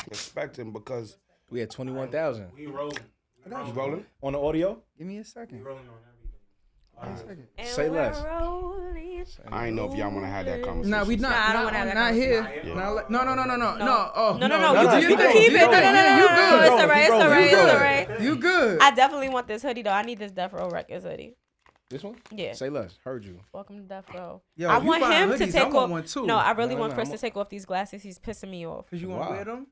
respect him because we had 21,000. We rolling. you rolling. On the audio? Give me a second. We rolling on everything. Say less. I ain't know if y'all want to have that conversation. Nah, we not. Nah, I don't wanna have that not here. Yeah. No. Oh, No, you good. can keep it. No, You good. it's all right. It's all right. You good. I definitely want this hoodie though. I need this Death Row Records hoodie. This one? Yeah. Say less. Heard you. Welcome to Death Row. Yo, I if you want buying him to hoodies, take I want off. one too. No, I really No, want no, Chris I'm to take off these glasses. He's pissing me off. Cause you want to wear them.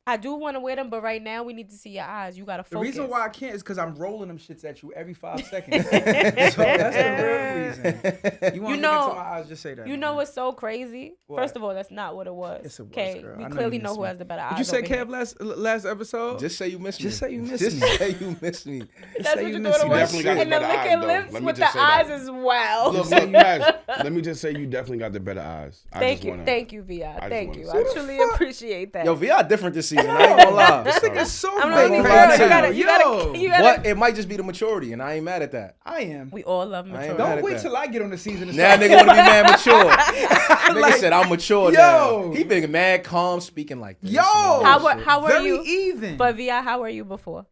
I do want to wear them, but right now we need to see your eyes. You gotta focus. The reason why I can't is because I'm rolling them shits at you every 5 seconds. So that's the real reason. You want to look into my eyes? Just say that. You know what's so crazy? What? First of all, that's not what it was. Yes, it was, Okay, girl. we I know clearly you know miss who me. has the better eyes. Did you say over here. Kev last episode? Just say you miss me. Just say you miss Just me. say you miss me. That's say what you you miss thought it me. was. Definitely got And the the better licking eyes, though. lips Let me with just the say eyes that. as well. Look, guys, let me just say you definitely got the better eyes. Thank you, Vi. just Thank wanna you. say I that. truly appreciate that. Yo, VR different this season. I ain't gonna lie. This nigga's so I'm big. not even Right real. now. You gotta. But it might just be the maturity, and I ain't mad at that. I am. We all love I ain't maturity. mad Don't at wait that. till I get on the season. To Now start. nigga wanna be mad mature. Nigga Like, said I'm mature yo. now. He been mad calm, speaking like this. Yo. How are Very you? even. But Vi, how were you before?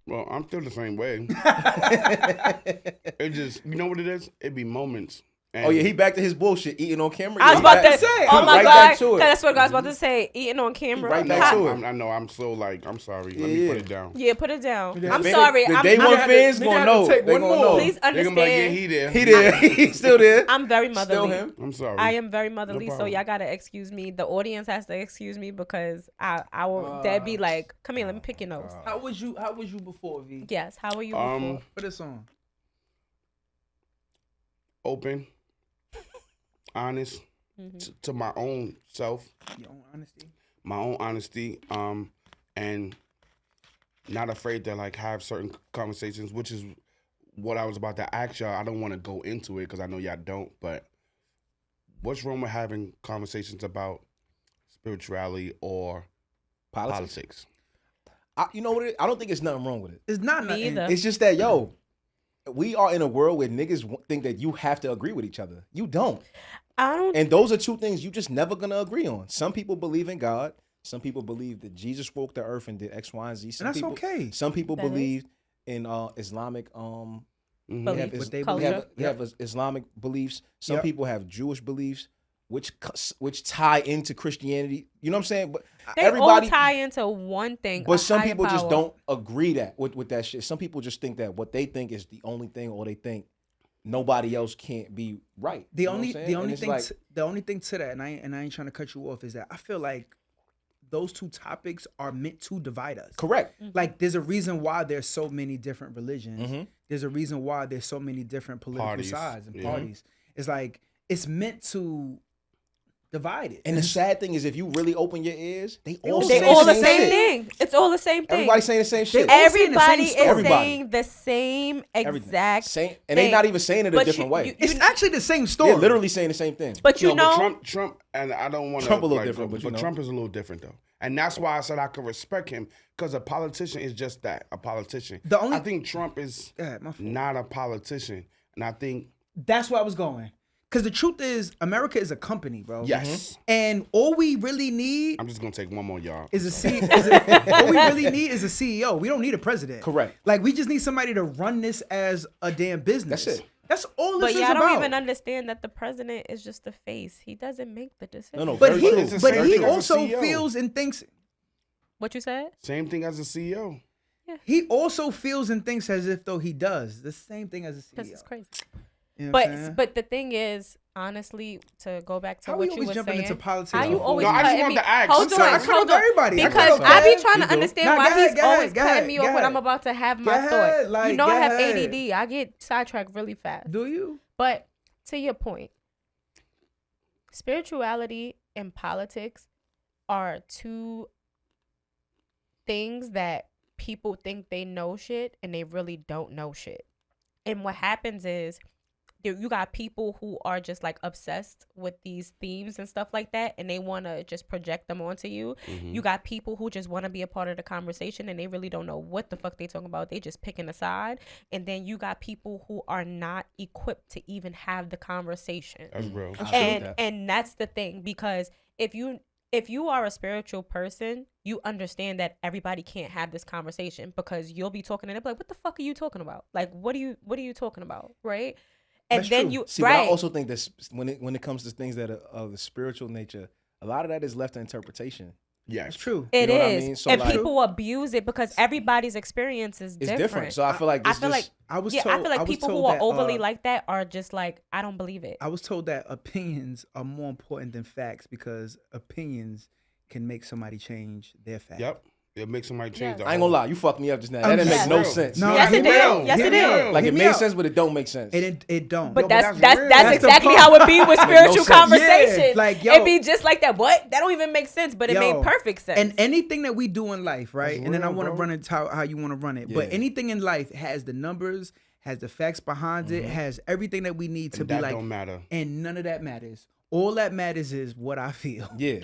Well, I'm still the same way. It just, you know what it is? It be moments. And Oh yeah, he back to his bullshit, eating on camera. I was about to say, oh my right god, back to it. that's what I was about to say. Eating on camera. Right back How- to it. I know. I'm so like. I'm sorry. Let Yeah, me put yeah. it down. Yeah, put it down. Yeah. I'm Man, sorry. The I'm, day I'm, one fans nigga gonna had to know. take They one gonna more. know. please They're gonna be like, yeah, understand. he there. He there. He's still there. I'm very Still motherly. him. I'm sorry. I am very motherly, so problem. y'all gotta excuse me. The audience has to excuse me because I will. They'd be like, "Come here, let me pick your nose." How was you before, V? Yes. How were you before? Put this on. Open, honest to my own self, Your own honesty. my own honesty, and not afraid to like have certain conversations, which is what I was about to ask y'all. I don't want to go into it because I know y'all don't, but what's wrong with having conversations about spirituality or politics? You know what? I don't think it's nothing wrong with it. It's not Me nothing. either. It's just that, yo, we are in a world where niggas think that you have to agree with each other. You don't. I don't. And those are two things you just never gonna agree on. Some people believe in God. Some people believe that Jesus walked the earth and did X, Y, and Z. Some And that's people, okay. Some people That is. believe in Islamic Mhm. Belief. they have, What they Culture. they have Islamic beliefs. Some Yep. people have Jewish beliefs, which tie into Christianity. You know what I'm saying? But They everybody all tie into one thing. But a some higher people just power. don't agree that with that shit. Some people just think that what they think is the only thing, or they think nobody else can't be right. The You know what only I'm saying? the And only it's thing like, the only thing to that, and I ain't trying to cut you off, is that I feel like those two topics are meant to divide us. correct. Like there's a reason why there's so many different religions. Mhm. There's a reason why there's so many different political Parties. sides and Yeah. parties. It's like it's meant to divide it. And the sad thing is, if you really open your ears, they all all say They all the shit. same thing. It's all the same thing. Everybody's saying the same shit. all saying the same Everybody is story. Everybody. saying the same Everything. exact Same, and they thing. not even saying it a But different way. It's actually the same story. They're literally saying the same thing. But you know, But Trump, and I don't want to. Trump a little different, but you know. Trump is a little different though, and that's why I said I could respect him because a politician is just that, a politician. The only- I think Trump is Go ahead, my fault. not a politician, and I think That's where I was going. Because the truth is, America is a company, bro. yes. And all we really need I'm just gonna take one more, y'all. is all we really need is a CEO. We don't need a president. Correct. Like we just need somebody to run this as a damn business. That's it. That's all but this is y'all about. don't even understand that the president is just the face. He doesn't make the decision. No, But very he, true. It's the but same he thing as a also CEO. feels and thinks. What you said? Same thing as a CEO. He also feels and thinks as if though he does the same thing as a CEO. Because it's crazy. You know what I'm saying? But the thing is, honestly, to go back to How what we you always were jumping saying, into politics? how you before? always No, I just cutting wanted me? to ask. Hold I'm sorry, I on, cut hold off on. everybody. I Because cut off I be Kev. trying You to do. understand Nah, why go he's ahead, go always ahead, go cutting ahead, me go off when ahead. I'm about to have Go my ahead, thought. like, You know go I have ahead. ADD. I get sidetracked really fast. Do you? But to your point, spirituality and politics are two things that people think they know shit and they really don't know shit. And what happens is you got people who are just like obsessed with these themes and stuff like that, and they want to just project them onto you. You got people who just want to be a part of the conversation and they really don't know what the fuck they talking about. They just picking a side. And then you got people who are not equipped to even have the conversation. That's real. And that's the thing, because if you if you are a spiritual person, you understand that everybody can't have this conversation because you'll be talking and they'll be like, what the fuck are you talking about? Like, what are you talking about? Right. And That's then true. you, See, right. but I also think that when it comes to things that are of the spiritual nature, a lot of that is left to interpretation. Yeah, It's true. It You know what I is. mean? So, and like, people abuse it because everybody's experience is it's different. different. So I feel like I this feel like, I was I told, feel like I was people told who are that, overly like that are just like, I don't believe it. I was told that opinions are more important than facts because opinions can make somebody change their facts. Yep. It makes somebody change Yes. the I ain't gonna lie, you fucked me up just now. That I'm didn't just make no real. sense. No, Yes, hear it me did. out. Yes, Hear it me did. out. Like Hear it me made out. sense, but it don't make sense. It don't. But No, that's that's real. that's That's the exactly point. how it be with spiritual sense. conversation. Yeah, like, yo. It be just like that. What? That don't even make sense, but it Yo, made perfect sense. And anything that we do in life, right? That's And then I real, want to bro. run it how you want to run it. But Yeah. anything in life has the numbers, has the facts behind it, has everything that we need to And be that like. don't matter. And none of that matters. All that matters is what I feel. Yeah.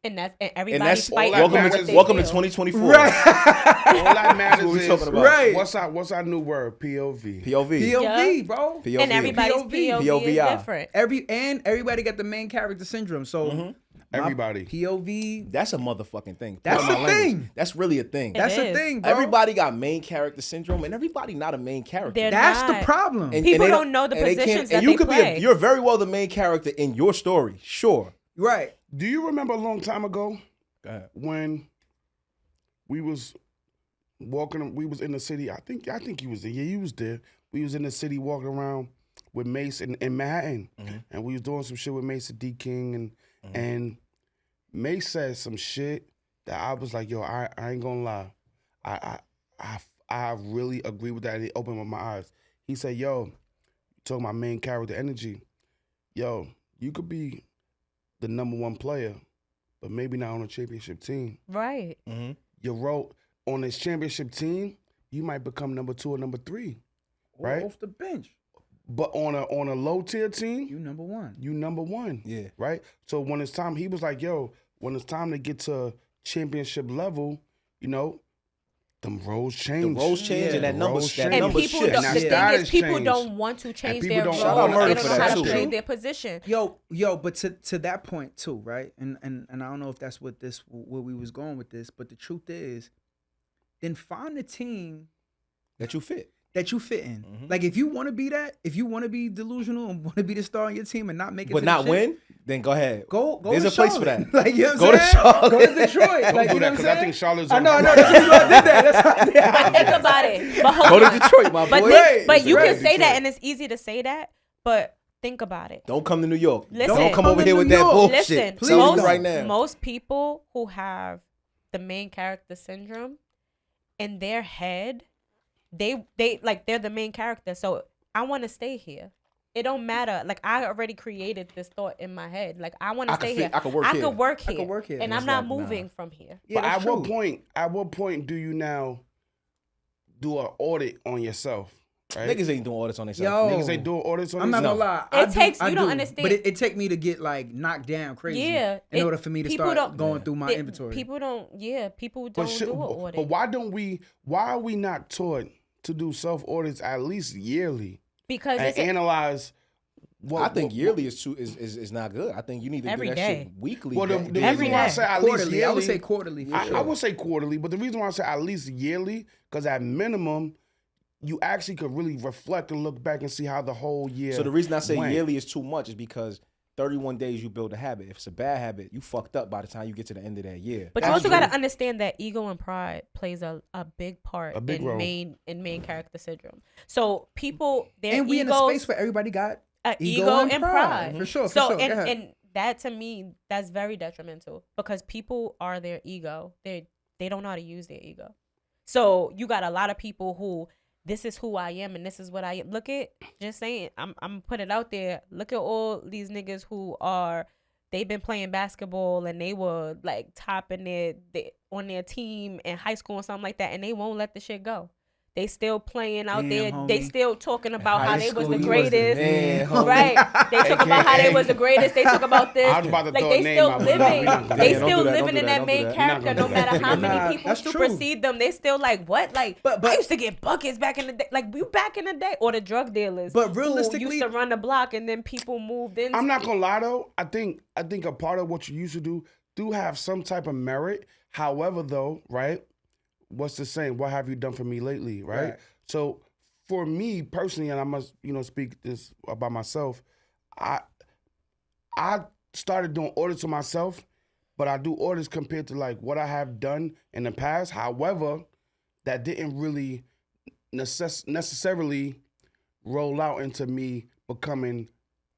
and that's and And everybody's that's fighting all that welcome for to what they welcome to feel. 2024. All that matters what we is talking about. Right. What's our new word? POV. POV. POV, Yeah. bro. POV. And everybody's POV, is POVI. different. Everybody got the main character syndrome. So my Everybody. POV. That's a motherfucking thing. That's Pardon the my language. thing. That's really a thing. That's the is. thing, bro. Everybody got main character syndrome, and everybody not a main character. They're That's not. the problem. And- People they don't know the and they can't- positions and that you they could play. you're very well the main character in your story, sure. Right. Do you remember a long time ago Go ahead. when we was walking? We was in the city. I think you was there. Yeah, you was there. We was in the city walking around with Mace in Manhattan, and we was doing some shit with Mace and D King, and Mace said some shit that I was like, yo, I ain't gonna lie, I really agree with that. And it opened up my eyes. He said, yo, talking about main character energy, yo, you could be the number one player, but maybe not on a championship team. Right. Your role on this championship team, you might become number 2 or number 3, Or right? off the bench. But on a low tier team, You number one. you number 1. Yeah. Right? So when it's time, he was like, yo, when it's time to get to championship level, you know, them roles The change. roles change Yeah, and that the number roles that change. And number people shifts. don't, Now the thing status is, people change. don't want to change people their don't- roles. Shout out They Murder don't for know that how to too. play their position. Yo, but to that point too, right? And I don't know if that's where we was going with this, but the truth is, then find a team that you fit. that you fit in. Like if you want to be that, if you want to be delusional and want to be the star on your team and not make it, But to not the shit, win, then go ahead. Go. There's to a place for Charlotte. that. Like you know Go what to I'm saying? Charlotte. Go to Detroit. Don't Like do you know that, what I'm 'cause saying? I think Charlotte's I on know. the That's the reason why I did that. That's why I did that. But think about it. But hold Go on. to Detroit, my boy. But Right, but you right, can say Detroit. that, and it's easy to say that. But think about it. Don't come to New York. Listen. Don't come Come over to here New with that York. bullshit. Listen, please Tell me don't. right now. most people who have the main character syndrome in their head, they like they're the main character. So I want to stay here. It don't matter. Like I already created this thought in my head. Like I want to I could stay fit- here. I could work I here. could work I here. could work here. And It's I'm not like, nah. moving from here. Yeah, But that's true. at what point do you now do an audit on yourself? Right? Niggas ain't doing audits on themselves. Yo, Niggas ain't doing audits on I'm not themselves. gonna lie. It takes- you don't do, understand. But it take me to get like knocked down crazy. Yeah, In it- order for me to people start don't- going through my They- inventory. People don't. Yeah, people But, don't shit, do an but audit why are we not taught to do self audits at least yearly because and it's analyze? I think yearly is not good. I think you need to Every do that day. shit weekly. Well, the Every reason why I day. say at least quarterly. yearly, I would say quarterly. For sure. I would say quarterly, but the reason why I say at least yearly, because at minimum, you actually could really reflect and look back and see how the whole year. So the reason I say went. yearly is too much is because 31 days you build a habit. If it's a bad habit, you fucked up by the time you get to the end of that year. But you That's also true. got to understand that ego and pride plays a big part A big in role. main character syndrome. So people, their And we in a egos, space where everybody got ego and pride. For sure. For So sure. Go and ahead. and that to me, that's very detrimental because people are their ego. They don't know how to use their ego. So you got a lot of people who, this is who I am and this is what I am. Look at, just saying, I'm put it out there. Look at all these niggas who are, they've been playing basketball and they were like topping on their team in high school or something like that, and they won't let the shit go. They still playing out Damn, there. homie. They still talking about how high they was school, the you was the greatest. man, homie. Right. They talk about how they was the greatest. They talk about this. I was about to Like throw they a name still out, but we living. not gonna They do that. still Don't do that, living don't in do that that, main don't do that. character, We're no not gonna matter do how that. many Nah, people that's true. supersede them. They still like what? Like But- I used to get buckets back in the day. Like we back in the day, or the drug dealers. But who realistically- used to run the block and then people moved in. I'm not gonna lie though. I think a part of what you used to do do have some type of merit. However, though, right? What's the saying? What have you done for me lately, right? So for me personally, and I must, speak this about myself, I started doing audits of myself, but I do audits compared to like what I have done in the past. However, that didn't really necessarily roll out into me becoming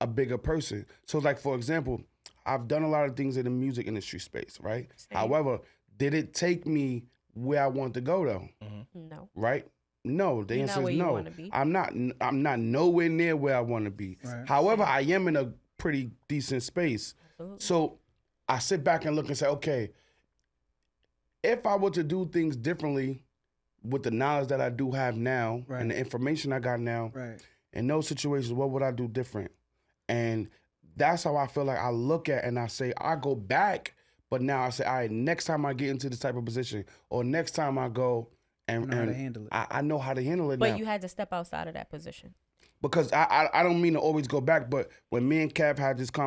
a bigger person. So like, for example, I've done a lot of things in the music industry space, right? Same. However, did it take me where I want to go though? No. Right? No. The You're answer not is where you no. wanna be. I'm not nowhere near where I want to be. Right. However, I am in a pretty decent space. Absolutely. So I sit back and look and say, okay, if I were to do things differently with the knowledge that I do have now and the information I got now, in those situations, what would I do different? And that's how I feel like I look at and I say, I go back, but now I say, all right, next time I get into this type of position or next time I go and know how to handle it. I know how to handle it But now. you had to step outside of that position. Because I don't mean to always go back, but when me and Kev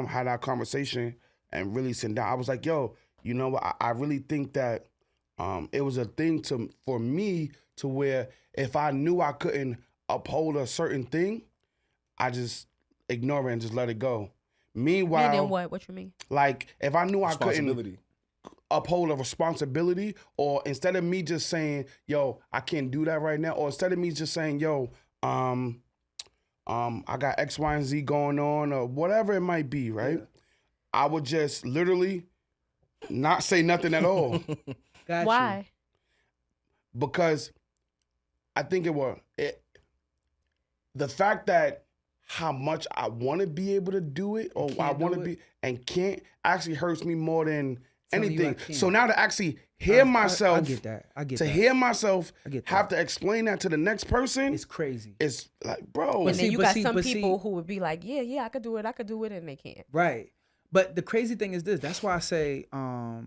had our conversation and really sit down, I was like, yo, you know what? I really think that it was a thing for me to where if I knew I couldn't uphold a certain thing, I just ignore it and just let it go. Meanwhile, Meaning what? What you mean? like if I knew I couldn't Responsibility. uphold a responsibility, or instead of me just saying, yo, I can't do that right now, or instead of me just saying, yo, I got X, Y, and Z going on, or whatever it might be, right? I would just literally not say nothing at all. Got Why? Because I think the fact that how much I want to be able to do it, or I can't want do to it. be and can't, actually hurts me more than Telling you I anything. can't. So now to actually hear myself, I get that. I get to that. hear myself I get have that. to explain that to the next person, It's crazy. it's like, bro. And then see- you but got see- some but see- people who would be like, yeah, I could do it, and they can't. Right. But the crazy thing is this. That's why I say, man,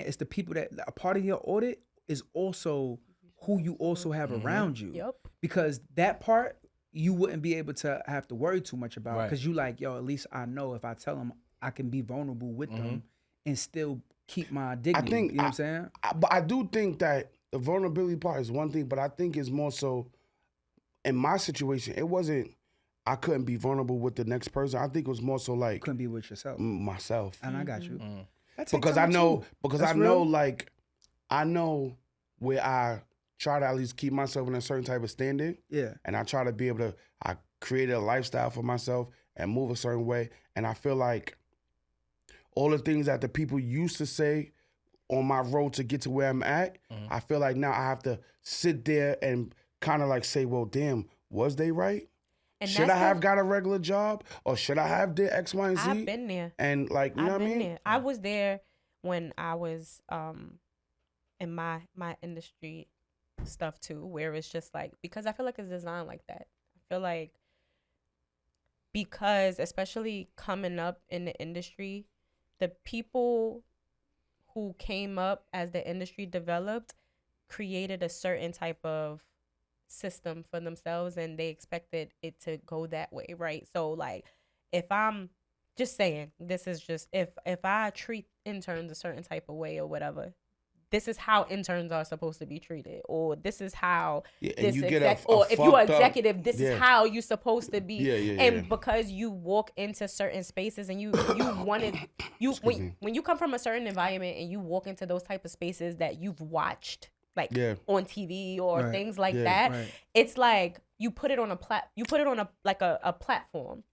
it's the people that a part of your audit is also who you also have around you. Yep. Because that part you wouldn't be able to have to worry too much about. Right. Because you like, yo, at least I know if I tell them I can be vulnerable with them and still keep my dignity. think you know what I'm saying? But I do think that the vulnerability part is one thing, but I think it's more so in my situation, it wasn't I couldn't be vulnerable with the next person. I think it was more so like Couldn't be with yourself. myself. And I got you. That take Because time, I know too. because That's I know real. like I know where I try to at least keep myself in a certain type of standing. Yeah. And I try to be able to, I created a lifestyle for myself and move a certain way. And I feel like all the things that the people used to say on my road to get to where I'm at, I feel like now I have to sit there and kind of like say, well, damn, was they right? And Should that's I the- have got a regular job or should I have did X, Y, and Z? I've been there. And like, you know what I mean? There. I was there when I was in my industry stuff too, where it's just like, because I feel like it's designed like that. I feel like because especially coming up in the industry, the people who came up as the industry developed created a certain type of system for themselves and they expected it to go that way, right? So like if I'm just saying, this is just if I treat interns a certain type of way or whatever, this is how interns are supposed to be treated, or this is how Yeah, and this you get a or if you're fucked up- executive, this yeah. is how you're supposed to be. Yeah. And because you walk into certain spaces and you wanted you Excuse me. when you come from a certain environment and you walk into those type of spaces that you've watched like Yeah. on TV or Right. things like Yeah. that, Right. it's like you put it on a platform.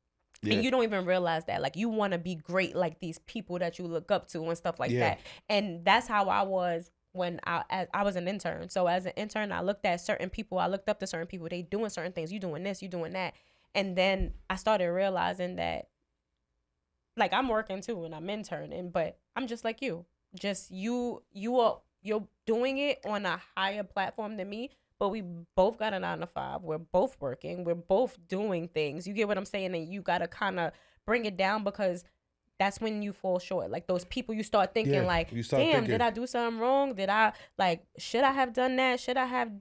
Yeah. And you don't even realize that. Like, you want to be great like these people that you look up to and stuff like Yeah. that. And that's how I was when I was an intern. So as an intern, I looked at certain people. I looked up to certain people. They doing certain things. You doing this, you doing that. And then I started realizing that, like, I'm working too and I'm interning, but I'm just like you. Just you're doing it on a higher platform than me. But we both got a 9 to 5. We're both working. We're both doing things. You get what I'm saying? And you got to kind of bring it down because that's when you fall short. Like those people, you start thinking Yeah, like, you start damn, thinking. did I do something wrong? Did I should I have done that? Should I have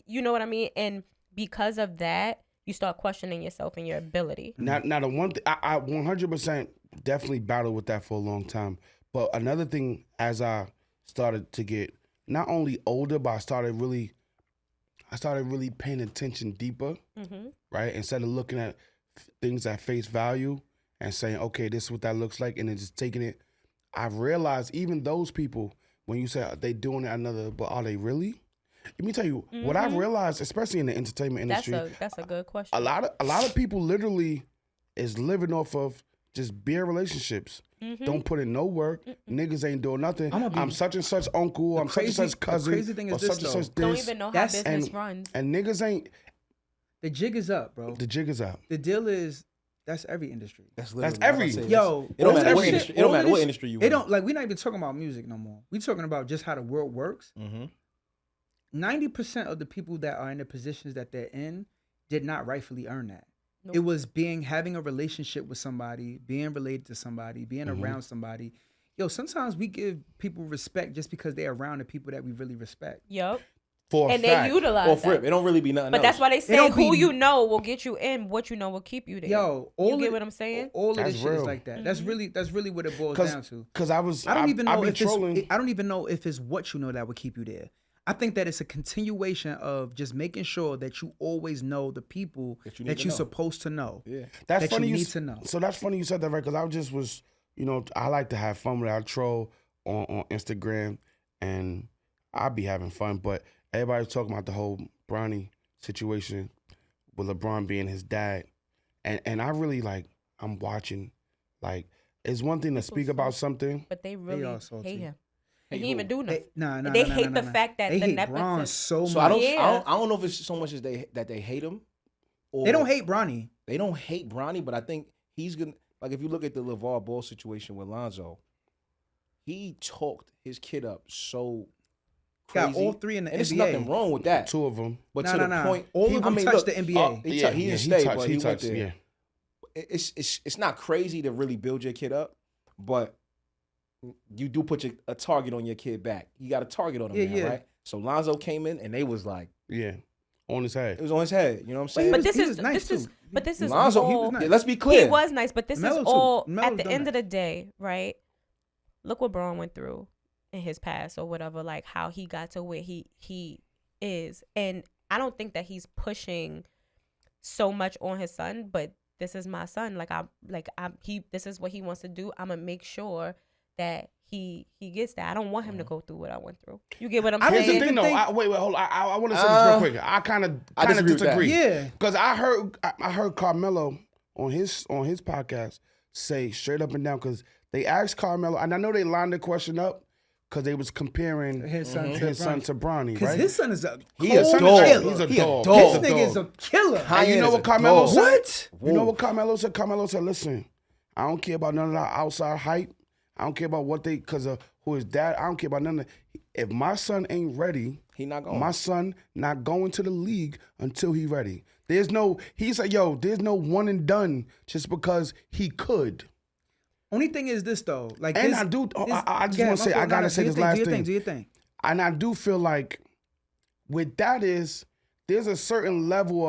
you know what I mean? And because of that, you start questioning yourself and your ability. Now the one thing, I 100% definitely battled with that for a long time. But another thing, as I started to get not only older, but I started really paying attention deeper, right? Instead of looking at things at face value and saying, okay, this is what that looks like, and then just taking it. I've realized even those people, when you say they doing it but are they really? Let me tell you, what I've realized, especially in the entertainment industry, That's a good question. a lot of people literally is living off of just bare relationships. Don't put in no work. Niggas ain't doing nothing. I'm such and such uncle. I'm such and such cousin. The crazy thing is or this, such and though. such Don't this. even know how That's- business runs. And niggas ain't. The jig is up, bro. The jig is out. The deal is that's every industry. That's every- Yo, It don't all matter this what shit- industry. It don't all matter this- what industry you. It don't like we're not even talking about music no more. We're talking about just how the world works. 90% of the people that are in the positions that they're in did not rightfully earn that. Nope. It was having a relationship with somebody, being related to somebody, being around somebody. Yo, sometimes we give people respect just because they're around the people that we really respect. Yup. For a And fact. they utilize Or that. flip. It don't really be nothing. But that's why they say don't who be- you know will get you in, what you know will keep you there. Yo, you get what I'm saying? All of That's this shit is real. like that. That's really what it boils 'Cause- down to. Cause I don't even I know be if trolling. it's. I don't even know if it's what you know that would keep you there. I think that it's a continuation of just making sure that you always know the people That you need that to you're know. supposed to know. Yeah. That's that funny. you You need s- to know. So that's funny you said that, right? Because I just was, I like to have fun with it. I troll on Instagram, and I be having fun. But everybody's talking about the whole Bronny situation with LeBron being his dad, and I really I'm watching. Like, it's one thing to speak about something. But they really are salty. hate him. Hate And he even who? do nothing. Nah, They nah, hate nah, the nah. fact that they the hate nepotism. Bron so So much. I don't. Yeah. I don't know if it's so much as they hate him. Or They don't hate Bronny. They don't hate Bronny, but I think he's gonna. Like if you look at the LeVar Ball situation with Lonzo, he talked his kid up so crazy. Got all three in the and there's NBA. nothing wrong with that. Two of them. But Nah, to nah, the nah. point, All of them touched the NBA. He Yeah, didn't he stay, touched- but he he went touched, there. yeah. It's not crazy to really build your kid up, but you do put a target on your kid back. You got a target on him, Yeah, now, yeah. right? So Lonzo came in and they was like, Yeah, on his head. it was on his head. You know what I'm But saying? But was- this he is was nice, this is too. but this is Lonzo, he all, was nice. yeah, let's be clear. He was nice, but this Melo is too. all Melo's at the done end that. of the day, right? Look what Braun went through in his past or whatever, like how he got to where he is. And I don't think that he's pushing so much on his son, but this is my son. This is what he wants to do. I'm gonna make sure that he gets that. I don't want him to go through what I went through. You get what I'm I don't Here's saying? the even thing, though. think- Wait, hold on. I want to say this real quick. I kind of disagree with that. disagree. Yeah. Because I heard Carmelo on his podcast say straight up and down, because they asked Carmelo, and I know they lined the question up because they was comparing His son to his son Bronny. to Bronny, Because right? his son is a He a cold dog. killer. He's a He a dog. dog. This He's a nigga is dog. a killer. And Kanye you know is what a Carmelo dog. said? What? You know what Carmelo said? Carmelo said, listen, I don't care about none of that outside hype. I don't care about what because of who his dad. I don't care about none of that. If my son ain't ready, He not going. my son not going to the league until he ready. He said, there's no one and done just because he could. Only thing is this though, like And this, I do, this- I just Yeah, want to my say, fault. I got Nah, to say do your this last Do your thing. Do your thing. And I do feel like with that is, there's a certain level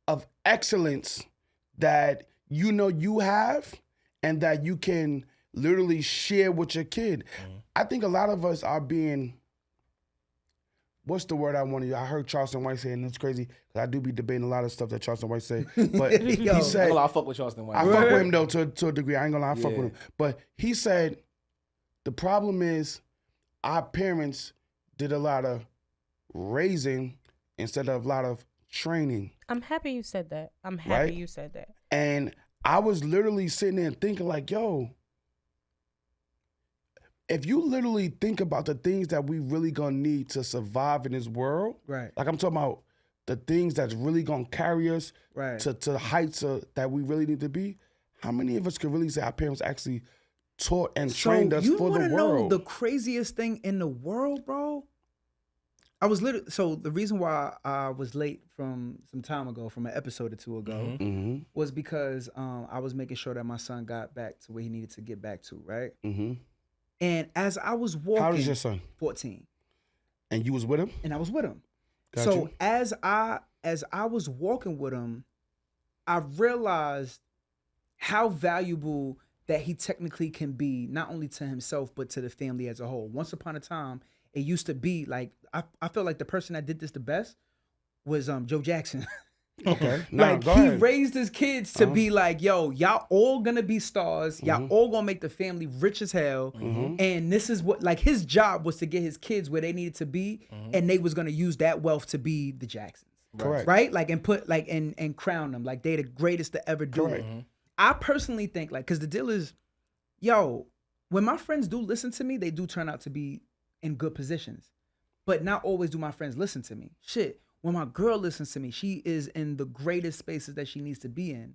of excellence that you have and that you can literally share with your kid. I think a lot of us are being, what's the word I want to use? I heard Charleston White say, and it's crazy because I do be debating a lot of stuff that Charleston White say. But Yo. he said, I fuck with Charleston White. I fuck with him though to a degree. I ain't gonna lie, I fuck Yeah. with him. But he said the problem is our parents did a lot of raising instead of a lot of training. I'm happy you said that. I'm happy Right? you said that. And I was literally sitting there thinking like, if you literally think about the things that we really gonna need to survive in this world, Right, like I'm talking about the things that's really gonna carry us right. to heights that we really need to be, how many of us could really say our parents actually taught and trained us you for the wanna know world? the craziest thing in the world, bro? I was literally the reason why I was late from some time ago, from an episode or two ago, Mm-hmm. was because I was making sure that my son got back to where he needed to get back to, right? Mm-hmm. And as I was walking, How old is your son? 14, And you was with him? and I was with him. Got So you. as I was walking with him, I realized how valuable that he technically can be, not only to himself but to the family as a whole. Once upon a time, it used to be like I feel like the person that did this the best was Joe Jackson. Okay. No, Like go he ahead. raised his kids to be like, yo, y'all all gonna be stars. Y'all all gonna make the family rich as hell. And this is what, like, his job was to get his kids where they needed to be, and they was gonna use that wealth to be the Jacksons. Correct. Right? Like, and put like and crown them like they the greatest to ever do Correct. it. I personally think, like, because the deal is, yo, when my friends do listen to me, they do turn out to be in good positions. But not always do my friends listen to me. Shit. When my girl listens to me, she is in the greatest spaces that she needs to be in.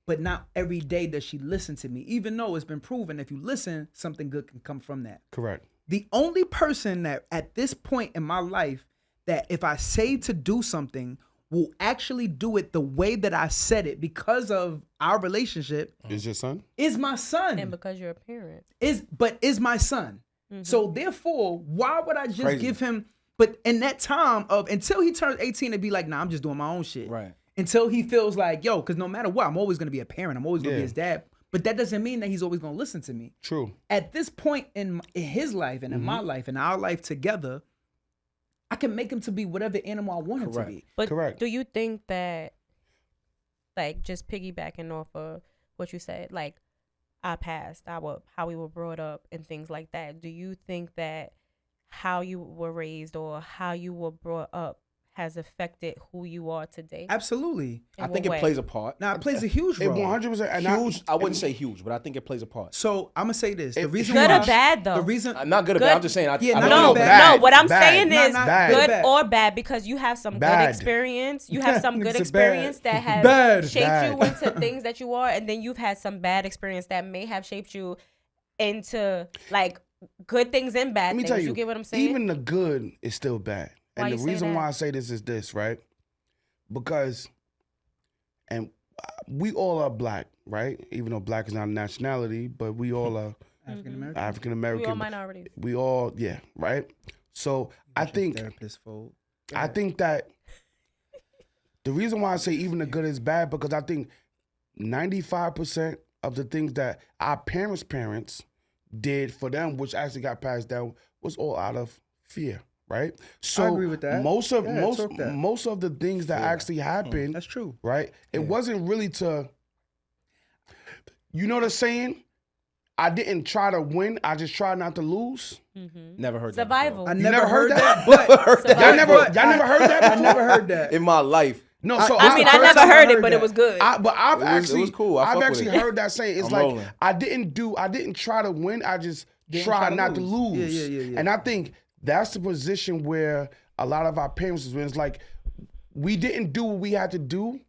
But not every day does she listen to me, even though it's been proven if you listen, something good can come from that. Correct. The only person that at this point in my life that if I say to do something will actually do it the way that I said it because of our relationship Is your son? is my son. And because you're a parent. Is my son. So therefore, why would I just Crazy. give him? But in that time of until he turns 18 and be like, nah, I'm just doing my own shit. Right. Until he feels like, yo, because no matter what, I'm always gonna be a parent. I'm always gonna be Yeah. his dad. But that doesn't mean that he's always gonna listen to me. True. At this point in his life and in my life and our life together, I can make him to be whatever animal I want him to Correct. be. But Correct. do you think that, like, just piggybacking off of what you said, like our past, how we were brought up and things like that, do you think that how you were raised or how you were brought up has affected who you are today? Absolutely. In I think what it way? plays a part. Now it plays a huge It role. 100%. And Huge. I wouldn't say huge, but I think it plays a part. So I'm gonna say this. The It- reason Good why or bad though? the reason Not good or Good. bad. I'm just saying. Yeah, I no, don't No, know. bad. no. What I'm Bad. saying Not- is not bad. good bad. or bad because you have some Bad. good experience. You have some good It's experience bad. that has Bad. shaped Bad. you into things that you are, and then you've had some bad experience that may have shaped you into like good things and bad Let me things. tell You you, get what I'm saying? even the good is still bad. Why And you the say reason that? why I say this is this, right? Because, and we all are black, right? Even though black is not a nationality, but we all are African American. African we all American. minorities. We all, yeah, right? So I think therapist for I think that the reason why I say even the good is bad because I think 95% of the things that our parents did for them, which actually got passed down, was all out of fear, right? So agree with that. Most of Yeah, talk that. most of the things that actually happened, that's true. right? It wasn't really to, you know the saying, I didn't try to win, I just tried not to lose. Never heard that. Survival. I You never heard that, But Y'all never heard that I before? never heard that. in my life. No, so I mean, I first never time heard it, heard but that. it was good. I've It actually, was cool. I I've fuck with actually it. heard that saying. It's I'm like rolling. I didn't try to win. I just tried not to lose. Yeah. And I think that's the position where a lot of our parents is when it's like we didn't do what we had to do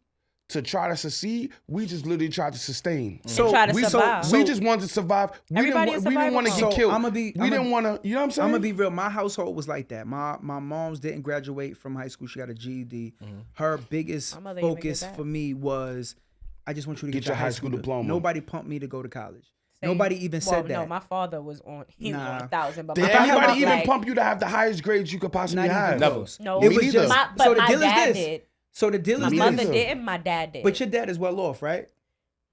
to try to succeed. We just literally tried to sustain. So try to we survive. we just wanted to survive. Everybody in We didn't want to survival get mode. killed. So I'ma be- we I'ma- didn't want to. You know what I'm saying? I'm gonna be real. My household was like that. My mom's didn't graduate from high school. She got a GED. Her biggest My mother even did focus that. for me was, I just want you to get, Get your high school diploma. Nobody pumped me to go to college. Same. Nobody even Well, said that. No, my father was on. He was on Nah. 1,000. But Did my mother anybody was even like, pump you to have the highest grades you could possibly Not even have? Never. close. No, It was Me just neither. but the my deal is dad this. did. So the deal My is Me mother this. neither. didn't. My dad did. But your dad is well off, right?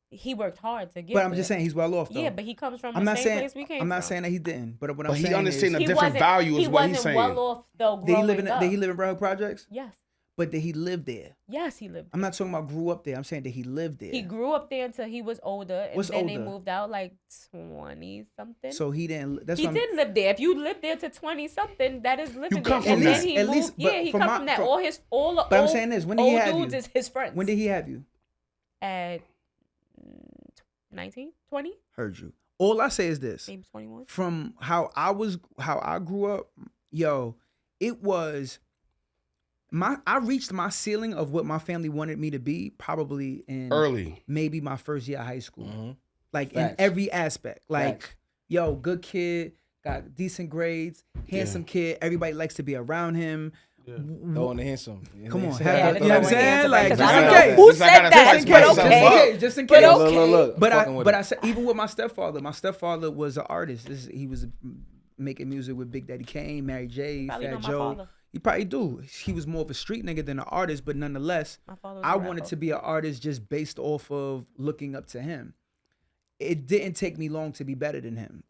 He worked hard to get. But I'm there. just saying he's well off though. Yeah, but he comes from I'm the not same saying place we came I'm not from. saying that he didn't. But what I'm But he saying understand is, the different value is what he's saying. well off though. did he live growing up. did he live in Broward Projects? Yes, But did he live there? yes, he lived. I'm not talking about grew up there. I'm saying that he lived there. He grew up there until he was older, and What's then they older? moved out like 20 something. So he didn't. That's he what I'm, did live there. If you lived there to 20 something, that is living come there. from And that. then he At moved. least- but Yeah, he from come my- from that. from- All the But I'm old, saying this, when did he old have dudes you? is his friends. When did he have you? At 19, 20, Heard you. All I say is this: maybe 21. from how I grew up, yo, it was I reached my ceiling of what my family wanted me to be probably in Early. maybe my first year of high school. Like in Facts. every aspect. Like, Facts. yo, good kid, got decent grades, handsome kid. Everybody likes to be around him. Throwing the handsome. Come on, Just have Yeah, the- the you know what I'm throwing saying? hands Like, up, just I in don't know case. who Just I said gotta that, spice but myself okay. up. Just in But case. okay. Look. But Fucking with but it. I said even with my stepfather was an artist. He was making music with Big Daddy Kane, Mary J, Probably know Fat my Joe. father. You probably do. He was more of a street nigga than an artist, but nonetheless, My father was a I rapper. wanted to be an artist just based off of looking up to him. it didn't take me long to be better than him.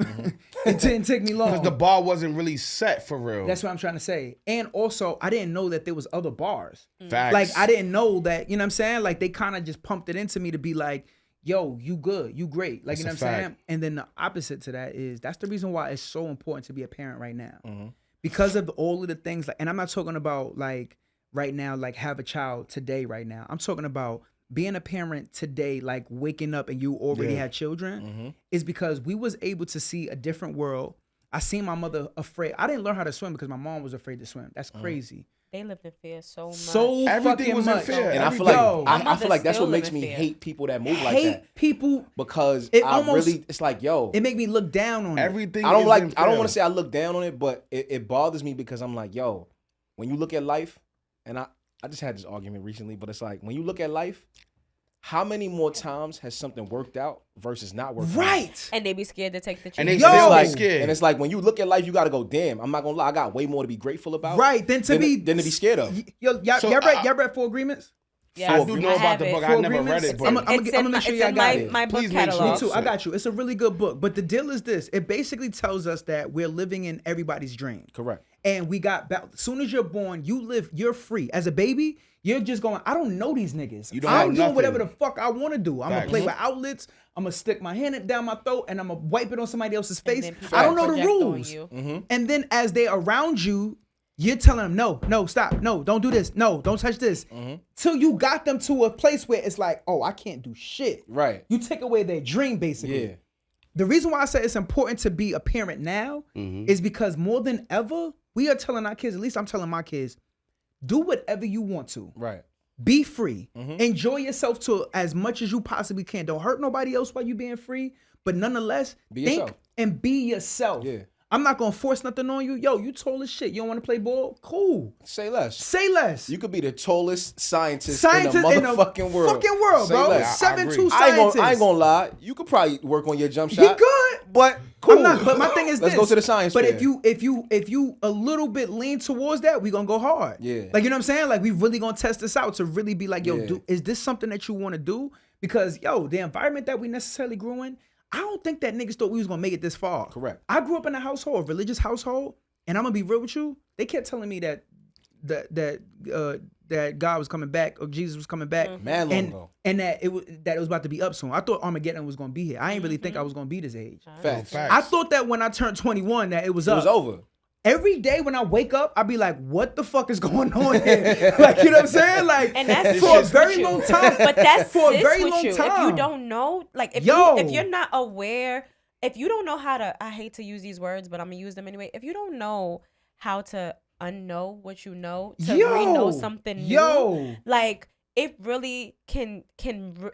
It didn't take me long. Because the bar wasn't really set for real. That's what I'm trying to say. And also, I didn't know that there was other bars. Facts. Like, I didn't know that, you know what I'm saying? Like, they kind of just pumped it into me to be like, yo, you good, you great. Like, That's you know a what I'm saying? fact. And then the opposite to that is, that's the reason why it's so important to be a parent right now. Because of all of the things, like, and I'm not talking about, like, right now, like, have a child today right now. I'm talking about being a parent today, like waking up and you already had children, is because we was able to see a different world. I seen my mother afraid. I didn't learn how to swim because my mom was afraid to swim. That's crazy. They lived in fear so much. So Everything fucking was in much. fear. And I feel Yo, like my I feel like that's mother what makes still me live in fear. hate people that move like hate that. people. Because It I almost- really, it's like, yo, It make me look down on Everything I don't is like. in I don't fear. want to say I look down on it, but it bothers me because I'm like, yo, when you look at life, and I just had this argument recently, but it's like when you look at life, how many more times has something worked out versus not working it. out? Right. And they be scared to take the chance. And they Yo. still Like, scared. and it's like when you look at life, you got to go, damn, I'm not gonna lie, I got way more to be grateful about. Right. Then to be scared of. Yo, y'all, So, y'all read Four Agreements? Yes, I do know about have the it. book. I Four never read Agreements? it, but I'ma make sure it's y'all in got my, it. my book Please make sure. Me catalog. too. I got you. It's a really good book. But the deal is this. It basically tells us that we're living in everybody's dream. Correct. And we got, as soon as you're born, you're free. As a baby, you're just going, I don't know these niggas. You don't I'm have doing nothing. whatever the fuck I want to do. I'm going to Facts. play with outlets. I'm going to stick my hand down my throat and I'm going to wipe it on somebody else's face. then people I don't know the project on rules. you. And then as they around you, you're telling them, no, stop. No, don't do this. No, don't touch this. Till you got them to a place where it's like, oh, I can't do shit. Right. You take away their dream, basically. Yeah. The reason why I say it's important to be a parent now is because more than ever, we are telling our kids, at least I'm telling my kids, do whatever you want to. Right. Be free. Enjoy yourself to as much as you possibly can. Don't hurt nobody else while you being free. But nonetheless, Be think yourself. and be yourself. Yeah. I'm not gonna force nothing on you. Yo, you tall as shit. You don't want to play ball? Cool. Say less. Say less. You could be the tallest scientist Scientist in the motherfucking world. Fucking world, Say bro. less. I agree. 7'2" I scientist. ain't gonna lie. You could probably work on your jump He shot. good. But cool. I'm not, but my thing is Let's this. go to the science But fair. if you a little bit lean towards that, we gonna go hard. Yeah. Like, you know what I'm saying? Like, we really gonna test this out to really be like, yo, Yeah. is this something that you want to do? Because yo, the environment that we necessarily grew in, I don't think that niggas thought we was gonna make it this far. Correct. I grew up in a religious household, and I'm gonna be real with you. They kept telling me that God was coming back or Jesus was coming back, Mad long ago. and that it was about to be up soon. I thought Armageddon was gonna be here. I ain't really think I was gonna be this age. Facts. Facts. I thought that when I turned 21 that it was It up. was over. Every day when I wake up, I be like, what the fuck is going on here? Like, you know what I'm saying? Like, And that's for a sits very with you. long time. But that's for a sits very with long you. If time. you don't know, like if you're not aware, if you don't know how to, I hate to use these words, but I'm gonna use them anyway. If you don't know how to unknow what you know to re-know something new, like it really can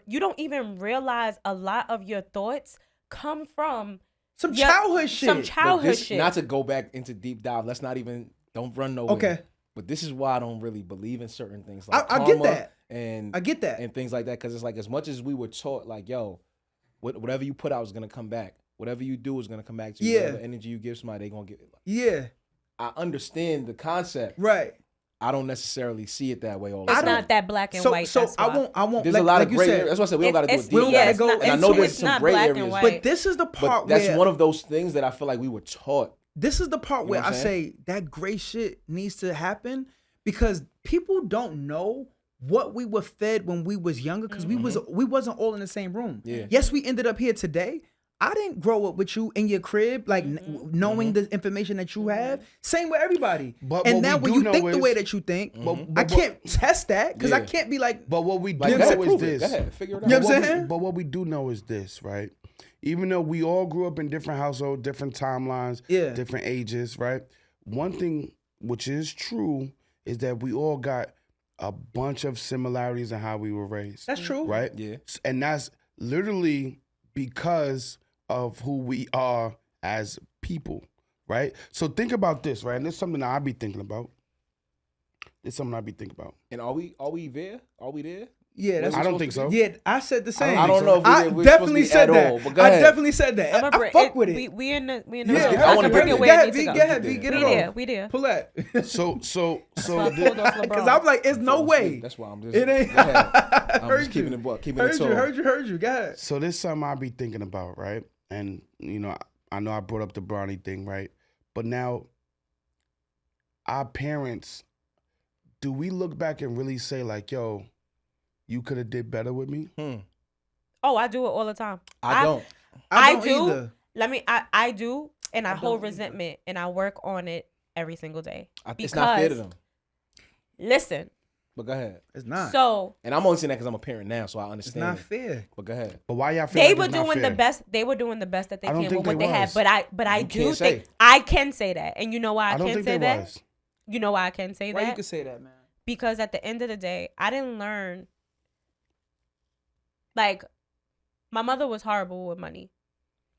you don't even realize a lot of your thoughts come from some childhood shit. Some But childhood this, shit. not to go back into deep dive. Let's not even. Don't run nowhere. Okay. But this is why I don't really believe in certain things like I get karma that. and I get that. and things like that, because it's like as much as we were taught, like, yo, whatever you put out is gonna come back. Whatever you do is gonna come back to you. Yeah. Whatever energy you give somebody, they gonna get it. Yeah, I understand the concept. right. I don't necessarily see it that way all the it's time. not that black and white. So that's why. I won't. There's like, a lot like of you gray said, areas. That's why I said we don't got to do a It's- deep yeah, dive. go- And I it's- know it's there's some not gray black and areas. white. But this is the But part that's where one of those things that I feel like we were taught. this is the part You know where what I I'm say that gray shit needs to happen because people don't know what we were fed when we was younger because we wasn't all in the same room. Yeah. Yes, we ended up here today. I didn't grow up with you in your crib, like knowing the information that you have. Same with everybody. But and what now we when do you know think the is- way that you think, But I can't test that because I Yeah. can't be like, But what we do Like, know go ahead, is prove it. this. Go ahead, figure it out. You know what I'm But saying? but what we do know is this, right? Even though we all grew up in different households, different timelines, Yeah. different ages, right? One thing which is true is that we all got a bunch of similarities in how we were raised, that's true. right? Yeah. And that's literally because of who we are as people, right? So think about this, right? And this is something that I be thinking about. It's something I be thinking about. And are we there? Are we there? Yeah, that's I don't think so. Yeah, I said the same. I don't know if I we're definitely supposed to be said at that. all, but go I ahead. definitely said that. I'ma I bring fuck with it. We in the Yeah, I wanna bring bring it it. where Go it ahead, needs to V. go. Go ahead, V. Get We it there, on. we there. Pull that. So Because I'm like, it's no way. That's why I'm just. It ain't. Go ahead. I'm Heard just keeping you. it, keeping it Heard tall. you. Heard you. Go ahead. So this is something I be thinking about, right? And I know I brought up the brownie thing, right? But now, our parents, do we look back and really say like, "Yo, you could have did better with me"? Oh, I do it all the time. I don't. I I don't do. either. I do, and I I hold don't either. resentment, and I work on it every single day. It's not fair to Because- them. Listen, But go ahead. It's not. so And I'm only saying that because I'm a parent now, so I It's understand. not fair. But go ahead. But why y'all feel they like were it's not doing the fair? best. They were doing the best that they I don't can think with what they they had. was. But I You do can't think say. I can say that, and you know why I, I don't can think say they that. was. You know why I can say Why that? you could say that, man? Because at the end of the day, I didn't learn. Like, my mother was horrible with money,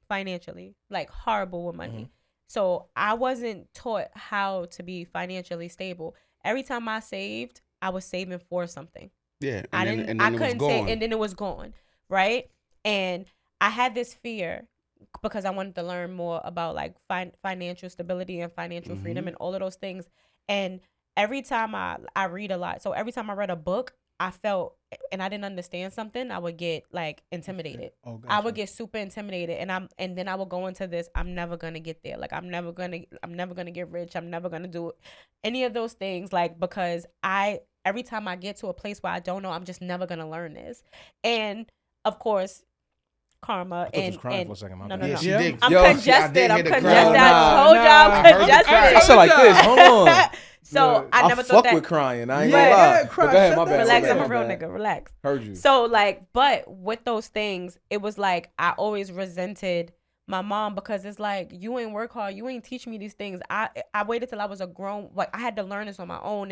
financially, like horrible with money. So I wasn't taught how to be financially stable. Every time I saved, I was saving for something. Yeah, and I then, didn't. and then I it was couldn't gone. say, and then it was gone, right? And I had this fear because I wanted to learn more about like financial stability and financial freedom and all of those things. And every time I read a lot, so every time I read a book, I felt, and I didn't understand something, I would get like intimidated. Oh, I would get super intimidated, and then I would go into this. I'm never gonna get there. Like I'm never gonna get rich. I'm never gonna do any of those things. Like because every time I get to a place where I don't know, I'm just never gonna learn this. And of course, karma I thought you was and crying for a second. My no, bad. no, Yeah, no. she Yeah. did. I'm Yo, congested. I'm hear the cry. congested. Nah, I told y'all I'm I heard the congested. cry. I said like this. Hold on. So I never fuck thought that. with crying. I ain't Yeah, gonna lie. yeah, But cry. go ahead. Shut My the bad. Relax, my I'm a bad, real my bad. nigga. Relax. Heard you. So like, but with those things, it was like I always resented my mom because it's like you ain't work hard, you ain't teach me these things. I waited till I was a grown, like I had to learn this on my own,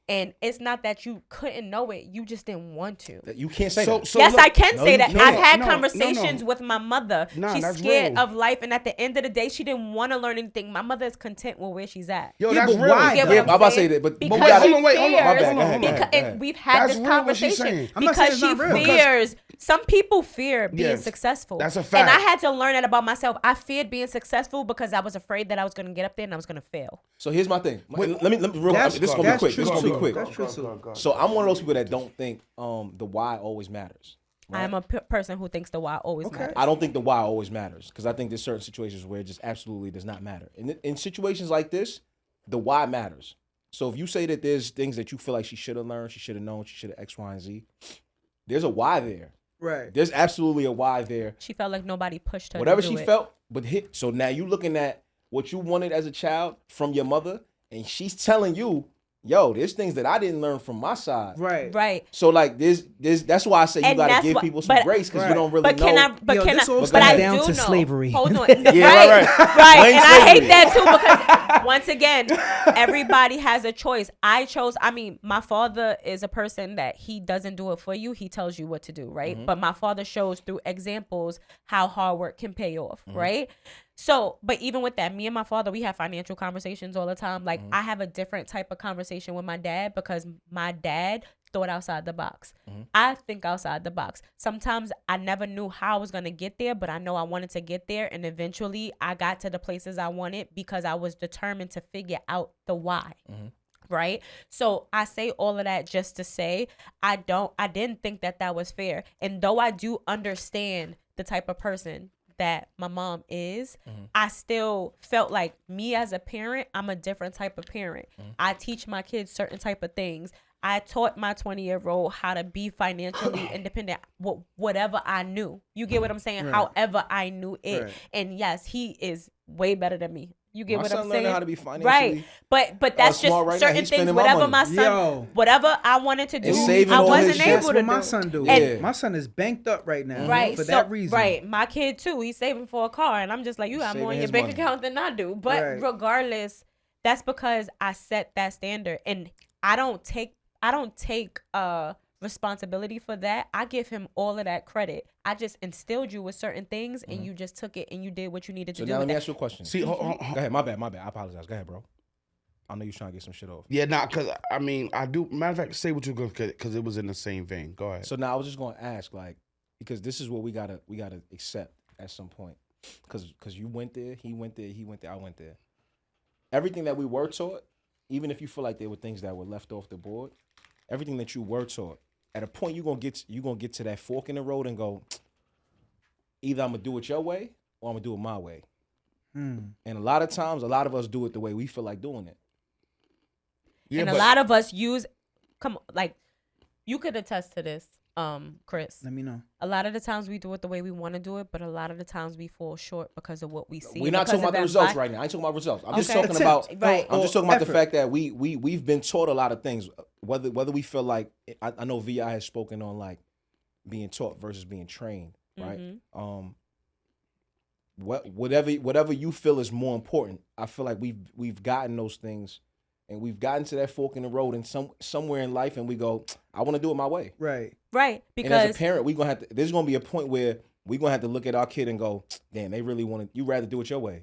and it's not that you couldn't know it, you just didn't want to. You can't say So, that. so Yes, look, I can No, say you that. can't. I've had No, conversations no. with my mother. Nah, She's that's scared real. of life, and at the end of the day, she didn't want to learn anything. My mother is content with where she's at. Yo, Yeah, that's but real. why, You get though? what Yeah, I'm I'm about to say saying? that, but Because we gotta. she hold on, wait, hold on. fears- My bad, go ahead, go because- ahead, go and ahead. we've had That's this real what she's conversation saying. I'm not because saying she it's not real. fears. Some people fear being Yes, successful. that's a And I fact. had to learn that about myself. I feared being successful because I was afraid that I was going to get up there and I was going to fail. So here's my thing. Let me real. That's- This is gonna be that's quick. true This is gonna be too. quick. That's true too. So I'm one of those people that don't think the why always matters. I am a person who thinks the why always Okay. matters. I don't think the why always matters because I think there's certain situations where it just absolutely does not matter. In situations like this, the why matters. So if you say that there's things that you feel like she should have learned, she should have known, she should have X, Y, and Z, there's a why there. Right. There's absolutely a why there. She felt like nobody pushed her. Whatever to do she it. felt, but hit. So now you looking at what you wanted as a child from your mother, and she's telling you, yo, there's things that I didn't learn from my side. Right. Right. So like there's that's why I say you And gotta that's give why- people some but- grace because Right. you don't really But know. can I? But Yo, can this I? all But stems I down do to know. slavery. Hold on. Yeah, right. right. Right. Blame And I hate slavery. that too because once again, everybody has a choice. I mean, my father is a person that he doesn't do it for you. He tells you what to do, right? Mm-hmm. But my father shows through examples how hard work can pay off, Mm-hmm. right? So, but even with that, me and my father, we have financial conversations all the time. Like Mm-hmm. I have a different type of conversation with my dad because my dad thought outside the box. Mm-hmm. I think outside the box. Sometimes I never knew how I was going to get there, but I know I wanted to get there. And eventually I got to the places I wanted because I was determined to figure out the why. Right. So I say all of that just to say, I didn't think that was fair. And though I do understand the type of person that my mom is, I still felt like me as a parent, I'm a different type of parent. I teach my kids certain type of things. I taught my 20-year-old how to be financially independent, whatever I knew. You get what I'm saying? Right. However I knew it. Right. And yes, he is way better than me. You get My what son I'm learning saying? how to be financially, right. But that's just smart right now. certain He's things. spending my Whatever money. my son, Yo. whatever I wanted to do, And saving I all his wasn't shit. able That's to what my do. son do. Yeah. My son is banked up right now. Right, For so that reason. right, my kid too. He's saving for a car, and I'm just like, you got more in Saving your his bank money. account than I do. But Right. regardless, that's because I set that standard, and I don't take responsibility for that. I give him all of that credit. I just instilled you with certain things, and you just took it and you did what you needed So to do. now with let me that. ask you a question. See, Go ahead, my bad. I apologize. Go ahead, bro. I know you're trying to get some shit off. Yeah, nah, because I mean, I do. Matter of fact, say what you're going to, because it was in the same vein. Go ahead. So now I was just going to ask, like, because this is what we gotta accept at some point, because you went there, he went there, I went there. Everything that we were taught, even if you feel like there were things that were left off the board, everything that you were taught, at a point you're gonna get to that fork in the road and go, either I'm gonna do it your way or I'm gonna do it my way. And a lot of times, a lot of us do it the way we feel like doing it. Yeah, and a lot of us use, like, you could attest to this, Chris. Let me know. A lot of the times we do it the way we want to do it, but a lot of the times we fall short because of what we see. We're not talking about the results right now. I ain't talking about results. I'm just talking about right. I'm just talking about the fact that we've been taught a lot of things. Whether we feel like I know VI has spoken on like being taught versus being trained, right? Whatever you feel is more important. I feel like we've gotten those things, and we've gotten to that fork in the road, and somewhere in life, and we go, I want to do it my way. Right. Because and as a parent, we gonna have to. There's gonna be a point where we gonna have to look at our kid and go, damn, they really want to. You rather do it your way.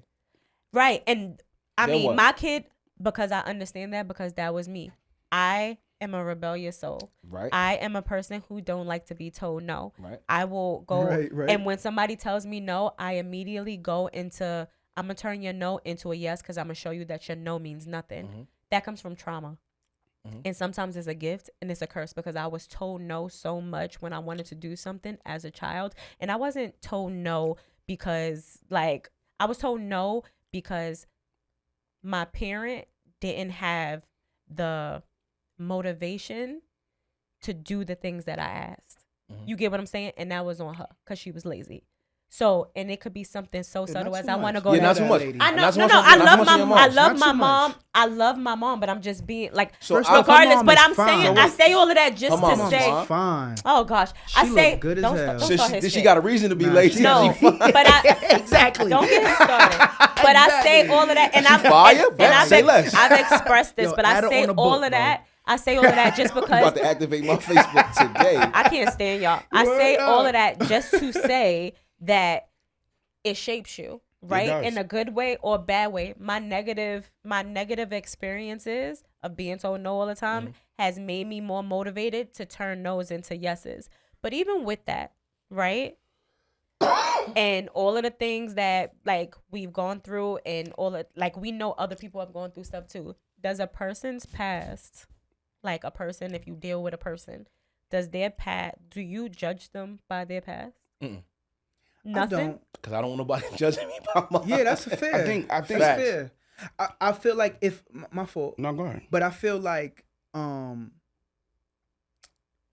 Right, and I Then mean, what? my kid, because I understand that, because that was me. I am a rebellious soul. Right. I am a person who don't like to be told no. Right. I will go, Right. and when somebody tells me no, I immediately go into, I'm gonna turn your no into a yes, because I'm gonna show you that your no means nothing. That comes from trauma. And sometimes it's a gift and it's a curse, because I was told no so much when I wanted to do something as a child. And I wasn't told no because, like, I was told no because my parent didn't have the motivation to do the things that I asked. You get what I'm saying? And that was on her because she was lazy. So, and it could be something so subtle as I want to go. Yeah, not too much. I know, Not too much no, on- I not love too much on your my, I mom. love Not my too mom. much. I love my mom, but I'm just being like, So First off, regardless. her mom But is I'm saying, fine. I say all of that just Her mom to is say, fine. Fine. oh gosh, She I say, look good as don't, hell. don't start his Did she shit. got a reason to be Nah, lazy? No, but I Exactly. don't get me started. But I say all of that, and I've fire? and Bet, I've, say less. I've expressed this, Yo, but add I it say on a all book, of bro. that. I say all of that just I'm because about to activate my Facebook today. I can't stand y'all. I Word say all up. of that just to say that it shapes you, right? does. In a good way or bad way. My negative experiences of being told no all the time has made me more motivated to turn no's into yeses. But even with that, right? And all of the things that, like, we've gone through, and all of, like, we know other people have gone through stuff too. Does a person's past, like a person, if you deal with a person, does their past, do you judge them by their past? Mm-mm. Nothing. I don't. Because I don't want nobody judging me by my. Yeah, that's fair. I think that's Facts. fair. I feel like if my fault, No, go ahead. but I feel like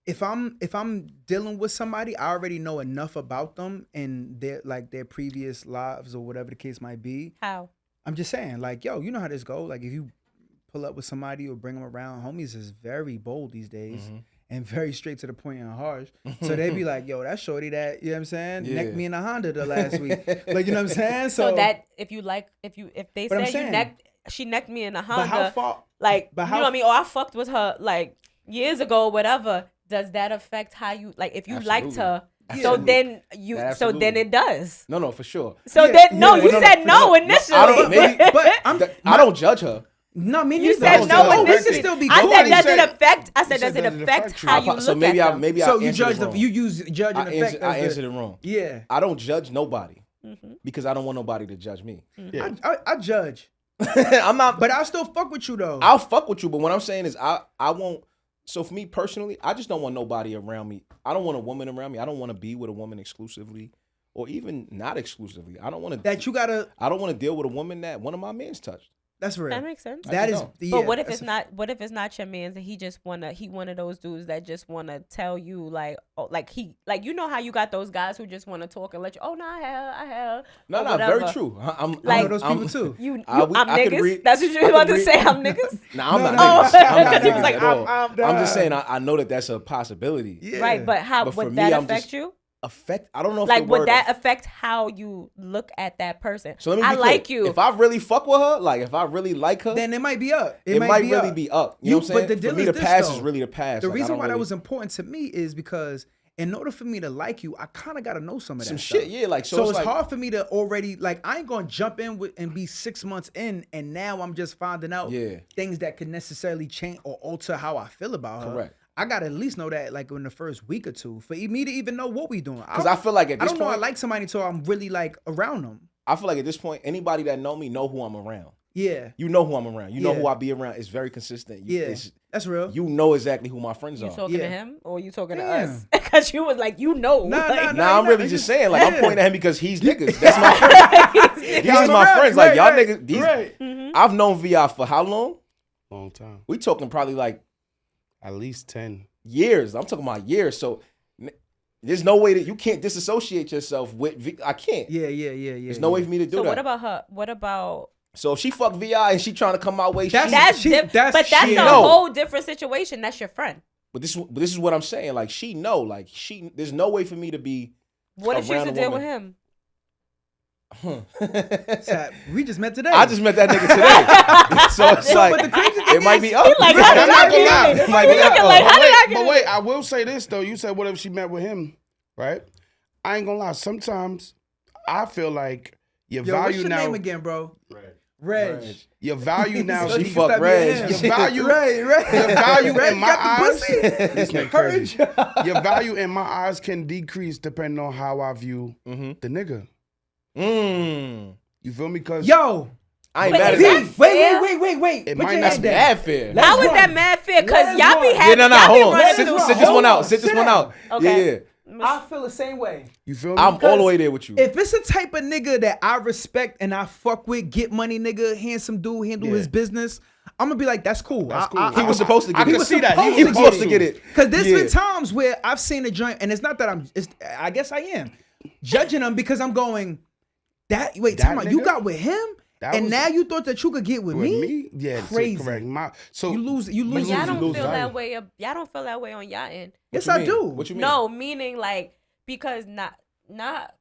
if I'm dealing with somebody, I already know enough about them and their previous lives or whatever the case might be. How? I'm just saying, like, yo, you know how this go. Like, if you pull up with somebody or bring them around, homies is very bold these days and very straight to the point and harsh. So they be like, yo, that shorty that, you know what I'm saying, Yeah. necked me in the Honda the last week. Like, you know what I'm saying? So that if they But I'm say saying- she necked me in a but how Honda, far? like, but you how- know what I mean? Or I fucked with her like years ago, whatever. Does that affect how you, like, if you liked her? So Absolutely. then Absolutely. it does. No, for sure. So Yeah, then no, yeah, you no, said for no sure. initially. I don't- maybe- But I don't judge her. No, me You neither. said No, no no, initially. this should still be I cool. said, He does said- it affect? I he said, said, does it does it affect affect you? how you look So maybe at I them? maybe So I you answered judge it the wrong. you use judge and effect. I as answered the- it wrong. Yeah, I don't judge nobody because I don't want nobody to judge me. Yeah. I judge, I'm not. but I'll still fuck with you though. I'll fuck with you. But what I'm saying is I won't. So for me personally, I just don't want nobody around me. I don't want a woman around me. I don't want to be with a woman exclusively, or even not exclusively. I don't want to. that you gotta. I don't want to deal with a woman that one of my mans touched. That's real. That makes sense. That is. don't. Yeah, But what if that's it's not? What if it's not your man's and he one of those dudes that just wanna tell you like, oh, like you know how you got those guys who just wanna talk and let you, oh no, I have No, or no, whatever. very true. I'm one like- of those people too. You I I'm could niggas. read- That's what you I were about could to read- say. I'm niggas. Nah, I'm No, not. no. niggas. I'm not Because he was niggas like, at all. I'm I'm just saying. I know that that's a possibility. Yeah. Right, but how But for would me, that I'm affect just- you? Affect. I don't know if Like, the would word that affect how you look at that person? So let me be I clear. like you. If I really fuck with her, like if I really like her, Then it might be up. it might really up. be up. You know what I'm saying? But the For deal me, is the this, past though. is really the past. The Like, I reason don't why that really- was important to me is because in order for me to like you, I kind of got to know some of Some that shit, stuff. yeah. Like So it's like, hard for me to already, like, I ain't going to jump in with and be 6 months in, and now I'm just finding out Yeah. things that could necessarily change or alter how I feel about her. Correct. I got to at least know that, like, in the first week or two, for me to even know what we doing. Because I feel like at I this don't know I point, like somebody until I'm really, like, around them. I feel like at this point, anybody that know me know who I'm around. Yeah. You know who I'm around. You know Yeah. who I be around. It's very consistent. Yeah. That's real. You know exactly who my friends You are. talking to Yeah. him or you talking to Damn. us? Because you was like, you know. Nah, like, Nah, I'm nah, really you just saying, like, I'm yeah. pointing at him because he's niggas. That's my friend. These is my Right, friends. Like, right, y'all right, niggas, these, right. I've known VI for how long? Long time. We talking probably like At least 10. years. I'm talking about years. So there's no way that you can't disassociate yourself with I can't. Yeah. There's no way for me to do So that. what about her? What about So if she fuck VI and she trying to come my way, That's- that's she- but that's she a know. whole different situation. That's your friend. but this is what I'm saying. Like she know, like there's no way for me to be. What if she around used a to deal with woman. him? We just met today. I just met that nigga today, so it's But like the crazy thing it might be up. like, It how did I'm not I gonna lie. get in? might He be looking up. like, how did I But get wait, in? I will say this though. You said what if she met with him, right? I ain't gonna lie. Sometimes I feel like your Yo, what's value your now. name again, bro? Reg. Your value now. So you she can fuck stop Reg. being him. Your value. Reg. Your value Reg in my got the eyes. pussy. This nigga crazy. Your value in my eyes can decrease depending on how I view Mhm. the nigga. Mm. You feel me? Cause Yo. I ain't But mad is at that that. Wait. It Put might your not hand be down. Mad fair. Let's How is run. that mad fair? Because Let us y'all be run. having. Yeah, no, y'all be hold on. running Sit through this a one whole- out. Sit this Sit one down. out. Okay. Yeah. I feel the same way. you feel me? I'm all the way there with you. If it's a type of nigga that I respect and I fuck with, get money nigga, handsome dude, handle his business, I'm gonna be like, that's cool. That's cool. He was supposed to get I it. can see that. He was supposed to get it. Because there's Yeah. been times where I've seen a joint, and it's not that I guess I am judging them because I'm going, That time out, you nigga? got with him, That and was- now you thought that you could get with With me? me? Yeah, Crazy. correct. So You lose. But You y'all don't lose feel value. that way. Y'all don't feel that way on y'all end. Yes, What you I mean? do. What you mean? No, meaning like because not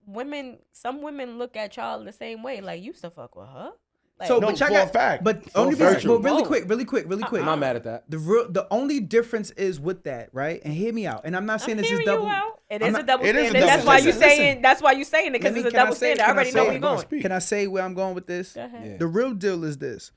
women. Some women look at y'all the same way. Like you used to fuck with her. Like, So, No, but y'all for a got, fact. but For only a fact. reason, but really Whoa. quick. I'm not mad at that. The only difference is with that, right? And hear me out. And I'm not saying I'm this is hearing double. you out. It I'm is not- a double It is a standard. double That's why you standard. saying. That's why you saying it because Let it's me- a can I double say- standard. I can I already say know it? where you're going. Speak. Can I say where I'm going with this? Go ahead. Yeah. The real deal is this.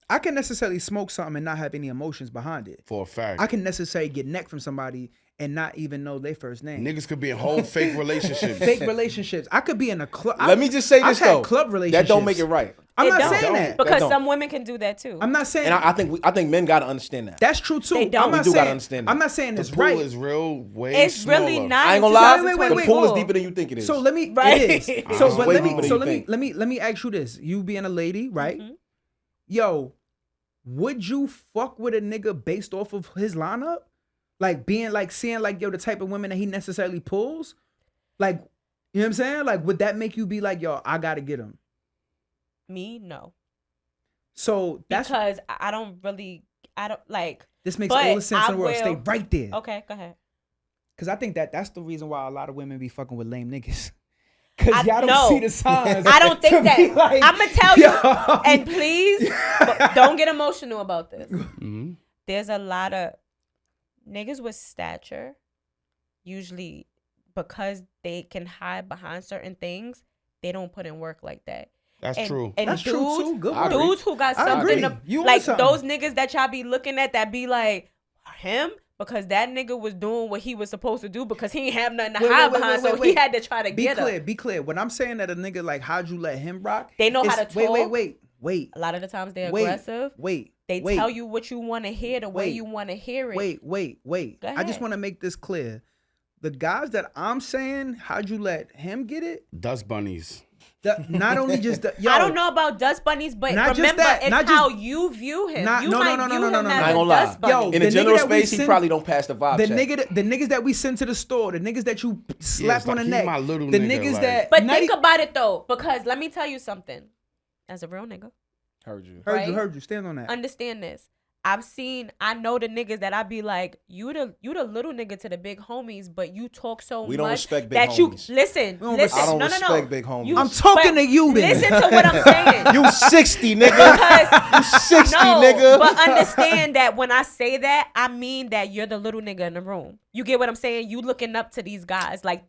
I can necessarily smoke something and not have any emotions behind it. for a fact, I can necessarily get neck from somebody and not even know their first name. niggas could be in whole fake relationships. Fake relationships. I could be in a club. Let me just say this I've had though. club relationships. That don't make it right. I'm It not don't. saying that. Because don't. some women can do that too. I'm not saying. And I think men gotta understand that. that's true too. They don't. I'm We not do saying, gotta understand that. I'm not saying The it's pool right. is real way It's really smaller. not. I ain't gonna lie. Wait, wait, The wait, pool is Cool. deeper than you think it is. So let me. Right. It is. It's So but way let deeper me. than So you let me. think. Let me ask you this. You being a lady, right? Mhm. Yo, would you fuck with a nigga based off of his lineup? Like being like seeing like yo the type of women that he necessarily pulls? Like, you know what I'm saying? Like, would that make you be like, yo, I gotta get him? Me, no. So that's Because I don't really. I don't like. this makes but all the sense I in the world. Stay will- right there. Okay, go ahead. Cause I think that's the reason why a lot of women be fucking with lame niggas. Cause I- y'all don't no. see the signs. I don't think to that. be like, I'm gonna tell you, yo. and please don't get emotional about this. Mhm. There's a lot of niggas with stature, usually because they can hide behind certain things, they don't put in work like that. That's And, true. And That's dudes, true too. Good I word. agree. dudes who got I something agree. to, You on like something. those niggas that y'all be looking at that be like him because that nigga was doing what he was supposed to do because he ain't have nothing to Wait, hide wait, behind, wait, so wait, he wait. had to try to Be get clear. her. Be clear. When I'm saying that a nigga like how'd you let him rock? They know how it's- to Wait, talk. wait. A lot of the times they're Wait, aggressive. Wait. They wait, tell you what you want to hear the way Wait. you want to hear it. Wait. Go I just ahead. want to make this clear. The guys that I'm saying, how'd you let him get it? Dust bunnies. Not only just the, yo, I don't know about dust bunnies, but Not just remember, that, it's not how just- you view him. Not- You no, might no, view no, him no, as no. I ain't a gonna lie. dust bunny. Yo, In the the nigga general that we space, he send- probably don't pass the vibe the check. niggas that we send to the store, the niggas that you slap it's on like the he neck, my little the nigga, niggas like- that. But not think e- about it though, because let me tell you something. As a real nigga, Heard you. heard you, right? heard you. Stand on that. understand this. I know the niggas that I be like, you the little nigga to the big homies, but you talk so We much don't respect big that homies. you listen. don't Listen, I don't no, respect big homies. I'm talking to you then. Listen to what I'm saying. You 60, nigga. You 60, nigga. But understand that when I say that, I mean that you're the little nigga in the room. You get what I'm saying? You looking up to these guys. Like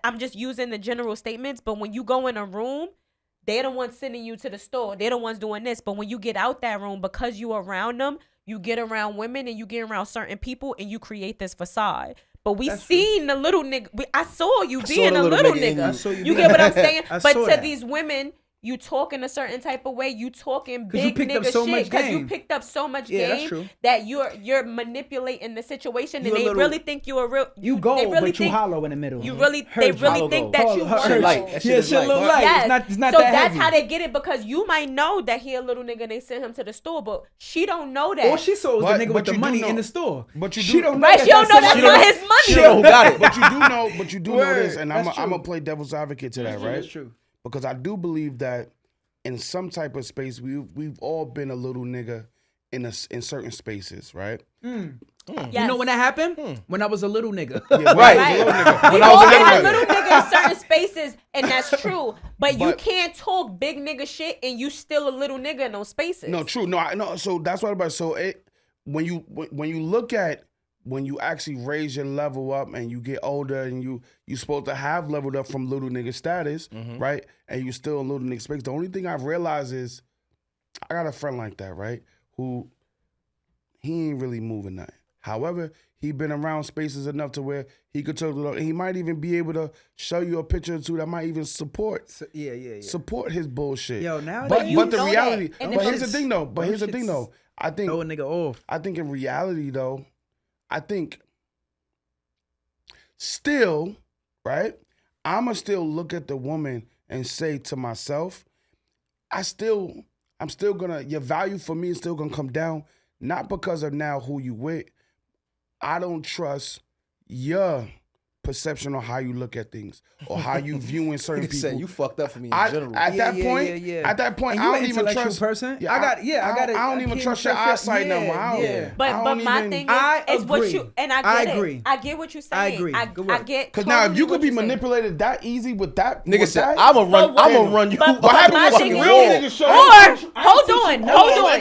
I'm just using the general statements, but when you go in a room, they're the ones sending you to the store. They're the ones doing this. But when you get out that room, because you around them, you get around women and you get around certain people and you create this facade. But we seen the little nigga. I saw you being a little nigga. You get what I'm saying? But to these women, you talking a certain type of way. You talking big nigga shit because you picked up so much game that you're manipulating the situation and they really think you a real. You go, they really but think, you hollow in the middle. You really, they really think that you Shit light. want That Yeah, shit is light. light. Yes. It's not so that that's heavy. how they get it because you might know that he a little nigga and they sent him to the store, but she don't know that. All she saw was But- the nigga but with the you do money know- in the store. but you she do- don't know Right, she don't know that's not his money. She know who got it. But you do know this, and I'm That's true. gonna play devil's advocate to that, right? That's true. Because I do believe that in some type of space, we've all been a little nigga in certain spaces, right? Yes. You know when that happened? When I was a little nigga. Yeah, Right. Right. When We I was all a been a little little nigga. nigga in certain spaces, and that's true. But you But- can't talk big nigga shit and you still a little nigga in those spaces. No, true. No, I know. So that's what I'm about. So when you look at when you actually raise your level up and you get older and you supposed to have leveled up from little nigga status, right? And you still in little nigga space. The only thing I've realized is I got a friend like that, right? Who he ain't really moving nothing. However, he been around spaces enough to where he could talk to, and he might even be able to show you a picture or two that might even support Yeah. support his bullshit. Yo, now but you but the know that. reality. And But if here's the it's- thing though. But those here's the thing shits though. I think throw a nigga off. I think in reality though, I think still, right? I'ma still look at the woman and say to myself, I'm still gonna, your value for me is still gonna come down, not because of now who you with. I don't trust your perception on how you look at things or how you viewing certain He said people. you fucked up for me in I, general. at that Yeah, point, yeah. at that point, And I you don't an even intellectual trust. person? Yeah, I don't even can't trust your trust eyesight no more. I don't- yeah. But I but don't my even- thing I is what agree. you and I I get agree. it. I get what you're saying. I agree. Good I work. get Because now, if totally you what could be you're saying. manipulated that easy with that, Nigga with said, that, I'ma But run you. but what happened my when some thing is- real niggas show Or up? hold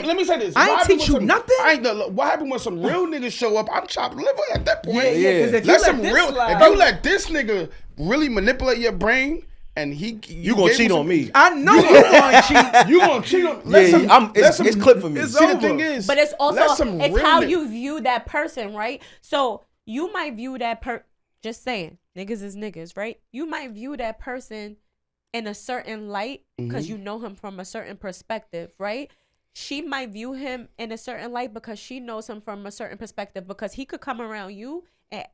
on. Let me say this. I ain't What happened teach when you some- nothing. What happened when some real niggas show up? I'm chopped liver at that point. Yeah. 'Cause if you Let let some this real. slide- If you let this nigga really manipulate your brain, and You gonna gave cheat him on some- me. I know you gonna cheat. You gonna cheat on? It's clip for me. It's See, the over. thing is, But it's let also some it's real how niggas- you view that person, right? So you might view that just saying, niggas is niggas, right? You might view that person in a certain light because Mm-hmm. you know him from a certain perspective, right? She might view him in a certain light because she knows him from a certain perspective because he could come around you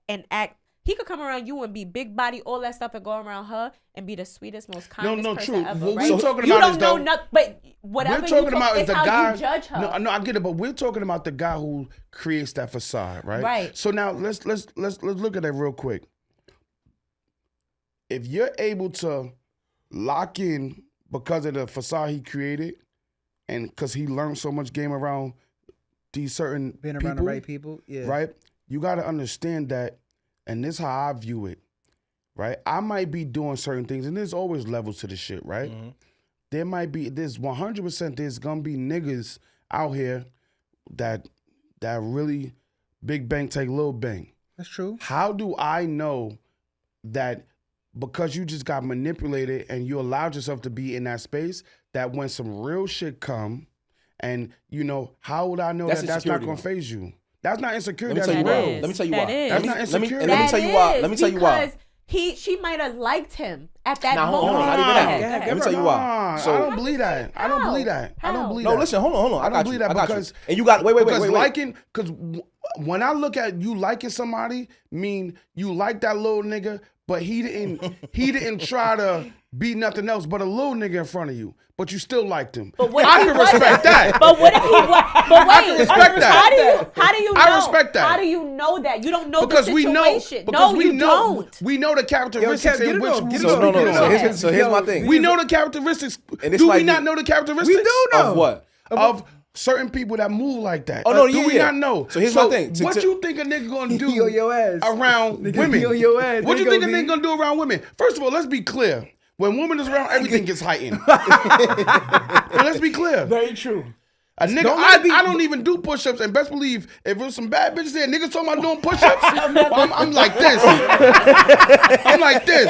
and act. He could come around you and be big body, all that stuff, and go around her and be the sweetest, most kindest person true. ever, What right? we're talking You about don't is know though- nothing, but whatever We're talking you about is it's the how guy. you judge her. No, I get it, but we're talking about the guy who creates that facade, right? Right. So now let's look at that real quick. If you're able to lock in because of the facade he created, and because he learned so much game around these certain Being people, around the right people. Yeah. right? You got to understand that, and this is how I view it, right? I might be doing certain things, and there's always levels to the shit, right? There might be, there's 100%, there's gonna be niggas out here that really big bang take little bang. That's true. How do I know that because you just got manipulated and you allowed yourself to be in that space, that when some real shit come, and you know, how would I know That's that that's not insecurity, gonna though. phase you? That's not insecurity. Let That's me tell you real. why. Let me tell you That why. is. That's not Let me insecurity. let me tell you why. That Let me is tell you why. because she might have liked him at that Nah, hold moment. on, not even Go that. ahead, Go ahead. go ahead. Let me tell you why. Nah, So- I don't believe that. I don't How? believe that. I don't How? believe No, that. listen, hold on. I I don't got believe you. that I got because you. And you got wait. because liking, because when I look at you liking somebody, mean you like that little nigga, but he didn't try to be nothing else but a little nigga in front of you, but you still liked him. But what I if he can respect that. But what if he was? But wait, can respect that. How do you know? I respect that. How do you know that? You don't know Because the we know, situation. because No, we you know, don't. we know the characteristics get in it which off, we get it So off. no. Get it off. So here's my thing. We know the characteristics. And it's Do we like not the- know the characteristics? We do know. Of what? Of certain people that move like that. Oh, no, Do yeah, we yeah. not know? So here's my thing. What you think a nigga gonna do He on your ass. around Nigga, women? he on your ass. What you Nigga think a be- nigga gonna do around women? First of all, let's be clear. When women is around, everything gets heightened. Well, let's be clear. Very true. A nigga, Don't let it be- I don't even do push-ups, and best believe if there's some bad bitches there, niggas talking about doing push-ups, I'm like this. I'm like this.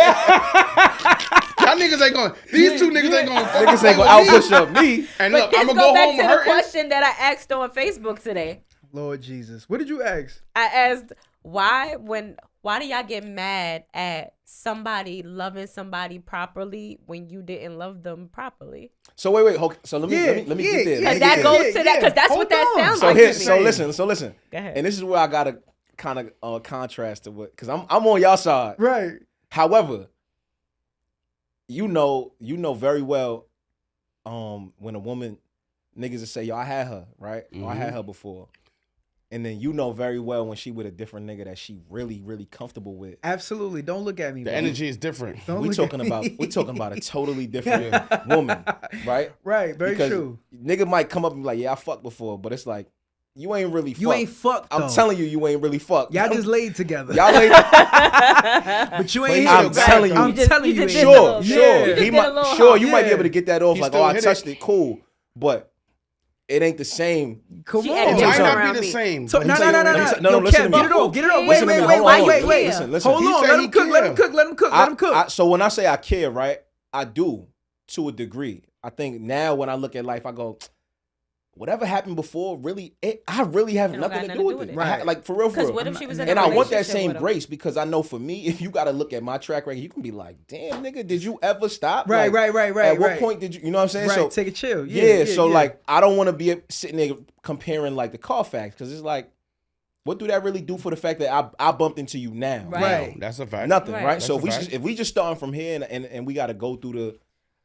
Y'all niggas ain't going. These two niggas ain't going. Niggas ain't gonna out push up me. And But look, this I'm gonna go go back home to the hurting. question that I asked on Facebook today. Lord Jesus. What did you ask? I asked why do y'all get mad at somebody loving somebody properly when you didn't love them properly? So wait. So let me Yeah, get there. yeah, Let me Because get that there. goes to that. Because that's Hold what that on. sounds So like here, to me. so listen. Go ahead. And this is where I gotta kind of contrast to what, because I'm on y'all side. Right. However, you know very well, when a woman, niggas will say, yo, I had her, right? Or I had her before. And then you know very well when she with a different nigga that she really, really comfortable with. Absolutely. Don't look at me. The bro. energy is different. Don't We look talking at about me. we talking about a totally different woman, right? Right. Very Because true. Nigga might come up and be like, yeah, I fucked before, but it's like, you ain't really fucked. You ain't fucked. I'm though. telling you ain't really fucked. Y'all just laid together. Y'all laid. but you ain't. I'm hit it. telling you. I'm You just- telling you you. just ain't. did a Sure, little- sure. You just He did might, a little sure, hump. you might be Yeah. able to get that off He like, still oh, I hit touched it. it, cool. But it ain't the same. Come She on. acting It might around not be the me. same. So, but no, he no, say no, it no, already. no. Listen, no, Yo, listen Kev, to get me. it off. Get it off. Wait, Listen to wait, me. wait, Hold wait, on, wait, hold on. wait. Listen. Hold He on. said Let he him cook. Let him care. cook. Let him cook. Let him cook. So when I say I care, right, I do to a degree. I think now when I look at life, I go, whatever happened before, really, I really have It don't nothing got to do with it. Right. Like for real, for Because real. what if she was in a And I want that relationship same with him? grace because I know for me, if you got to look at my track record, you can be like, damn, nigga, did you ever stop? Right, Like, right. At what right. point did you know what I'm saying? Right. So Take a chill. yeah, so like I don't want to be sitting there comparing like the Carfax because it's like, what do that really do for the fact that I bumped into you now? Right. No, that's a fact. Nothing, Right. right? That's So a if we fact. if we just starting from here and we got to go through the,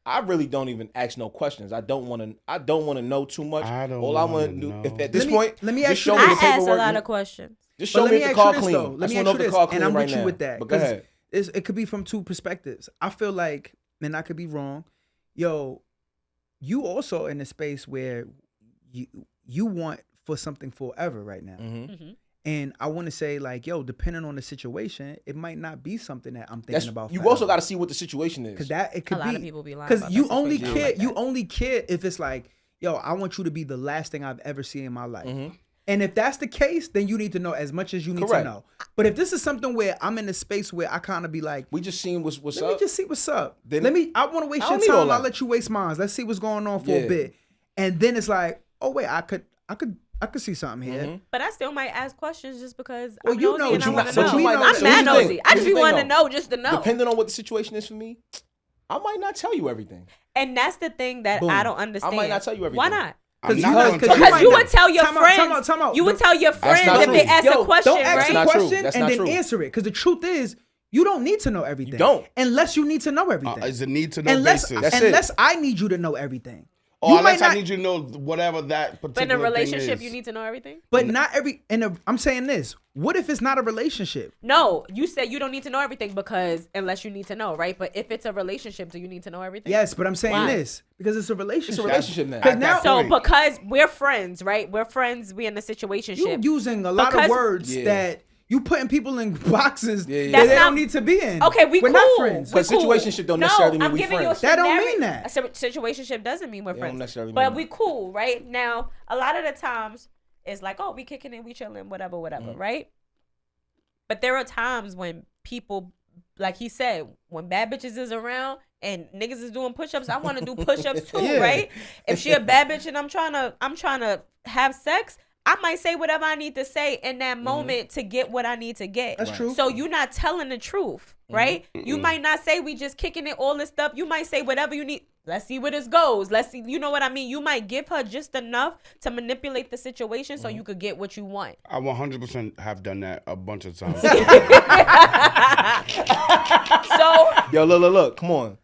I really don't even ask no questions. I don't want to know too much. I don't All I want wanna to do, know. if at this Let me- point, let me just ask show you me the this. I asked a paperwork. lot of questions. Just But show let me me if the ask car you this clean. though. I Let just me want to know ask if you the this, car clean and I'm right with you now. with that. But go 'cause ahead. it could be from two perspectives. I feel like, and I could be wrong. Yo, you also in a space where you want for something forever right now. Mhm. And I want to say, like, yo, depending on the situation, it might not be something that I'm thinking That's, about. you also got to see what the situation is. because that it A could lot be of people be lying. because about you that only situation. care I like you that. only care if it's like, yo, I want you to be the last thing I've ever seen in my life. Mhm. And if that's the case, then you need to know as much as you need Correct. to know. But if this is something where I'm in a space where I kind of be like, We just seen what's let up. me just see what's up. Then- I want to waste I your don't need all time. I'll that. let you waste mine. Let's see what's going on for Yeah. a bit. And then it's like, oh wait, I could see something here. Mhm. But I still might ask questions just because Well, I'm you nosy know, and I you want not- to but know. you might not- I'm so mad here's the nosy. thing. I just Here's be the wanting to thing, know just to know. Depending on what the situation is for me, I might not tell you everything. And that's the thing that Boom. I don't understand. I might not tell you everything. Why not? I'm you not not- gonna cause tell you you Because you might would tell your Time out, friends. time out. You would tell your friends not if true. they ask Yo, a question, don't ask right? the not true. question That's and not then true. answer it. Because the truth is, you don't need to know everything. You don't. Unless you need to know everything. It's a need to know unless basis. That's it. unless I need you to know everything. Or You unless might I not- need you to know whatever that particular But in a thing relationship, is. you need to know everything. But not every. I'm saying this. What if it's not a relationship? No, you said you don't need to know everything because unless you need to know, right? But if it's a relationship, do you need to know everything? Yes, but I'm saying Why? this because it's a relationship. It's a relationship now. Because At now that So point. because we're friends, right? We're friends. We in the situationship. you using a lot of Because- words Yeah. that you putting people in boxes Yeah, yeah. that That's they not- don't need to be in. Okay, we're not cool. friends. But We're cool. situationship don't necessarily mean I'm we giving you a friends. That don't scenario- mean that. A situationship doesn't mean we're don't friends. necessarily But mean we cool, right? Now, a lot of the times it's like, oh, we kicking it, we chilling, whatever, Mm-hmm. right? But there are times when people, like he said, when bad bitches is around and niggas is doing push-ups, I want to do push-ups too, Yeah. right? If she a bad bitch and I'm trying to have sex, I might say whatever I need to say in that moment to get what I need to get. That's true. So you're not telling the truth, right? You might not say we just kicking it, all this stuff. You might say whatever you need. Let's see where this goes. Let's see. You know what I mean? You might give her just enough to manipulate the situation so you could get what you want. I 100% have done that a bunch of times. So Yo, look, come on.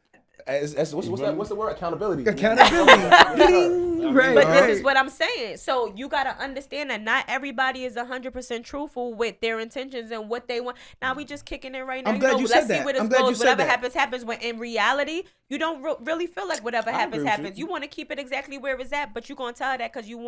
What's the word? Accountability. Accountability. Right. But right. this is what I'm saying. So you got to understand that not everybody is 100% truthful with their intentions and what they want. Now we just kicking it right now. I'm glad you said let's see that. where this I'm glad you goes. said Whatever that. happens. When in reality, you don't really feel like whatever I agree with happens. you. You want to keep it exactly where it's at, but you gonna tell her that because you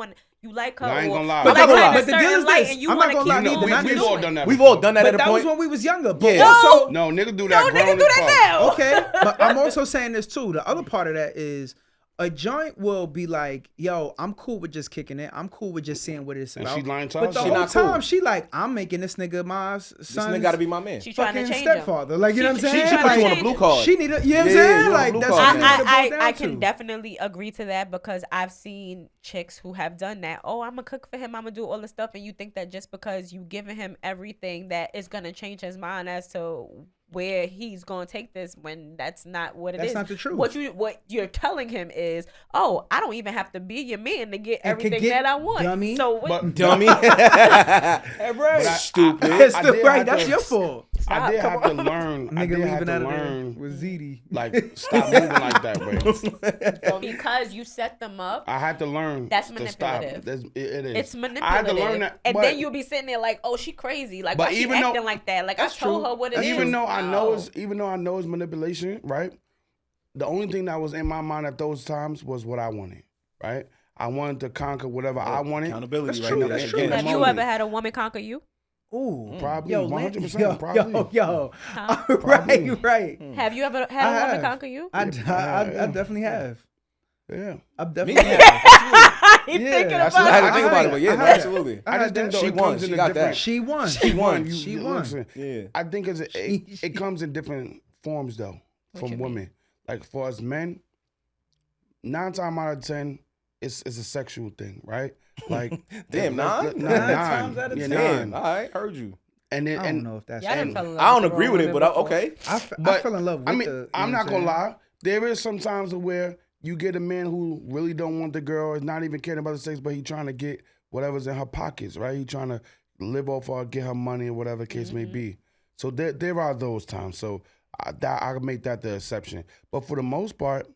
like her. I ain't or gonna lie. you But like the her in deal a is certain this. light, and you I'm want not to gonna keep lie, doing neither. what Not you we've all doing. done that. We've before. all done that But at a that was point. when we was younger. But Yeah. also, No, nigga do No, that. nigga, grown do as that fuck. now. okay, but I'm also saying this too. The other part of that is a joint will be like, yo, I'm cool with just kicking it. I'm cool with just seeing what it's And about. she lying to but the herself. She whole not cool. time, she like, I'm making this nigga my son's This nigga got to be my man. She trying fucking to change him. stepfather. Like, you know what I'm She saying? trying to Put you on a change blue him. card. She need a, you know what I'm Yeah, saying? you on a Like, blue that's card, what man. it boils down I can to. definitely agree to that because I've seen chicks who have done that. Oh, I'm gonna cook for him. I'm gonna do all this stuff, and you think that just because you giving him everything that is gonna change his mind as to where he's gonna take this when that's not what it is. That's not the truth. What you're telling him is, oh, I don't even have to be your man to get And could everything get that I want. dummy. So what? But Dummy. Right. Stupid. It's I still did right. have That's to- your fault. I did Come have to on. learn. I Nigga did have leaving to out of there learn. with ZD. Like, stop moving like that, way. Because you set them up. I had to learn. That's to stop. manipulative. It is. It's I manipulative. had to learn that. And but then you'll be sitting there like, oh, she crazy. Like, But why she even though- acting like that? Like, I That's told true. her what it is. even though I know No. it's manipulation, right? The only thing that was in my mind at those times was what I wanted, right? I wanted to conquer whatever I wanted. Accountability. That's right true, there. that's true. Again, Have you moment. ever had a woman conquer you? Ooh, Probably, yo, 100%, probably. yo. Huh? Right, right. Have you ever I had a woman have. conquer you? I Yeah. definitely have. Yeah. I Me? definitely have. He Yeah, thinking that's about I had to it. think about it, but yeah, I no, had- absolutely. I I just had think that. though She it won. comes in She a got different. that. She won. She won. She You- won. listen, Yeah. I think it comes in different forms though What from you mean? women. Like for us men, 9 times out of 10, it's a sexual thing, right? Like Damn, let's- 9? 9 times out of Yeah, 10. Damn. 9. All right, heard you. And then I don't and know if that's Y'all done And fell in love I don't with the agree wrong with it, women but before. okay. I But, fell in love with I mean, the. I'm you know not what gonna saying? lie. There is some times where you get a man who really don't want the girl, is not even caring about the sex, but he trying to get whatever's in her pockets, right? He trying to live off her, get her money, or whatever the case may be. So there are those times. So I make that the exception. But for the most part,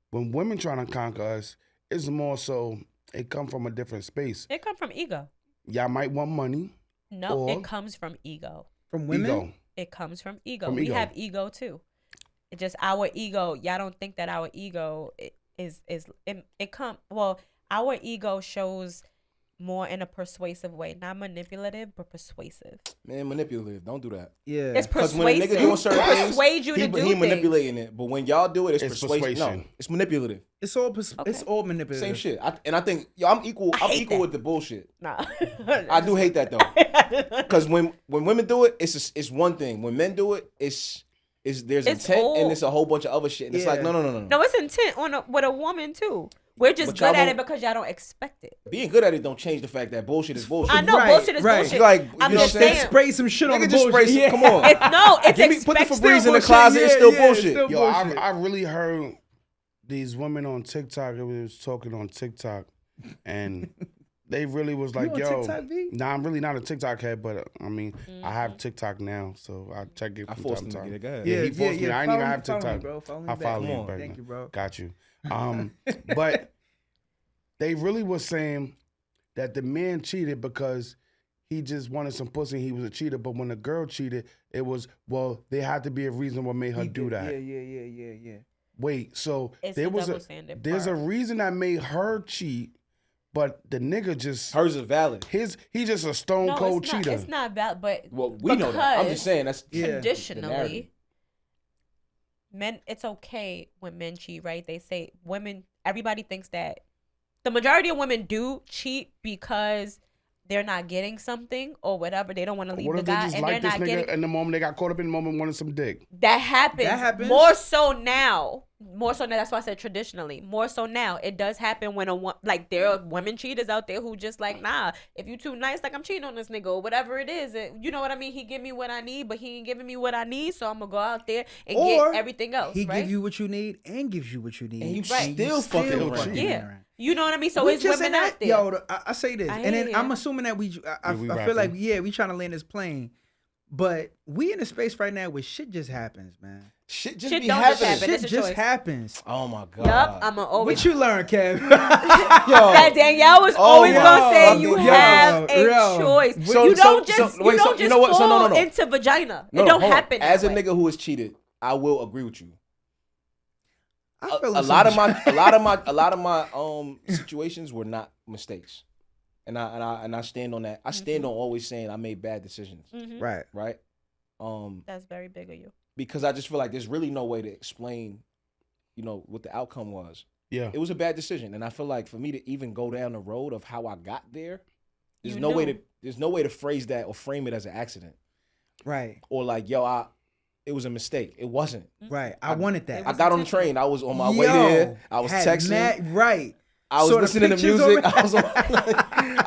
when women trying to conquer us, it's more so it come from a different space. It come from ego. Y'all might want money, No, Or- it comes from ego. From women. ego. It comes from ego. From We ego. have ego too. It's just our ego. Y'all don't think that our ego our ego shows more in a persuasive way, not manipulative, but persuasive. Man, manipulative. Don't do that. Yeah. It's Because when a persuasive. nigga doing certain things, Persuade you to do he things. manipulating it. But when y'all do it, it's It's persuasion. No, persuasion. it's manipulative. It's all Okay. it's all manipulative. Same shit. I think I'm equal. I I'm hate equal that. with the bullshit. Nah. I do hate that though. Because when women do it, it's one thing. When men do it, there's It's intent all- and it's a whole bunch of other shit. And it's like Yeah. no. No, it's intent with a woman too. We're just But y'all good at it don't- because y'all don't expect it. Being good at it don't change the fact that bullshit is bullshit. I know Right, bullshit is right. bullshit. Like, you I'm know just what I'm saying? saying. Spray some shit on the Nigga just spray bullshit. some. Come on. It's Give me put the expected. Febreze in the bullshit. closet. It's Yeah, still yeah, bullshit. still- Yo, bullshit. I really heard these women on TikTok. It was talking on TikTok, and they really was like, on "Yo, TikTok, V? nah, I'm really not a TikTok head, but I mean, I have TikTok now, so I check it I from forced time him to to time. get it. Go ahead. Yeah, he forced me. I ain't even Follow have follow me, TikTok. bro. Follow me I back. follow Come you, on. baby. Thank you, bro. Got you. But they really was saying that the man cheated because he just wanted some pussy and he was a cheater. But when the girl cheated, it was, well, there had to be a reason what made her He do did. that. Yeah. Wait, so It's there the was double standard there's a part. reason that made her cheat, but the nigga just Hers is valid. he just a stone No, cold it's not, cheater. it's not that, but Well, we know that. I'm Because- just saying that's Yeah. the narrative. traditionally, men, it's okay when men cheat, right? They say women, everybody thinks that the majority of women do cheat because they're not getting something or whatever. They don't want to leave What the if they guy just and like they're this not nigga getting. in the moment they got caught up in the moment wanted some dick? That happens. That happens. More so now. More so now. That's why I said traditionally. More so now. It does happen when like there are women cheaters out there who just like, nah, if you too nice, like I'm cheating on this nigga or whatever it is. You know what I mean? He give me what I need, but he ain't giving me what I need. So I'm gonna go out there and Or get everything else. He right? give you what you need and gives you what you need. And you Right. still fucking around. Yeah. You know what I mean? So We it's just women in out that- there. Yo, I say this, I and then hear I'm ya. assuming that I we feel like rapping. we trying to land this plane, But we in a space right now where shit just happens, man. Shit just Shit be don't just happening. happen. Shit It's a just choice. happens. Oh my god. Yup, I'm gonna always. What you learn, Kev? Yo. That Danielle was always my gonna say fucking you God. have a Yo. choice. So- you don't so- just so- wait, you so don't you just know what? So fall no. into vagina. No, it don't hold on. happen. As a that way. nigga who has cheated, I will agree with you. I feel A the lot of same. my situations were not mistakes, and I stand on that. I stand on always saying I made bad decisions, Mhm. Right. right? That's very big of you. Because I just feel like there's really no way to explain, what the outcome was. Yeah. It was a bad decision, and I feel like for me to even go down the road of how I got there, there's You no way knew. to phrase that or frame it as an accident Right. or like it was a mistake. It wasn't. Right. I wanted that. It I was got on the intentional. train. I was on my way there. I was had texting. right. I was Saw the listening to pictures music. already. I was on,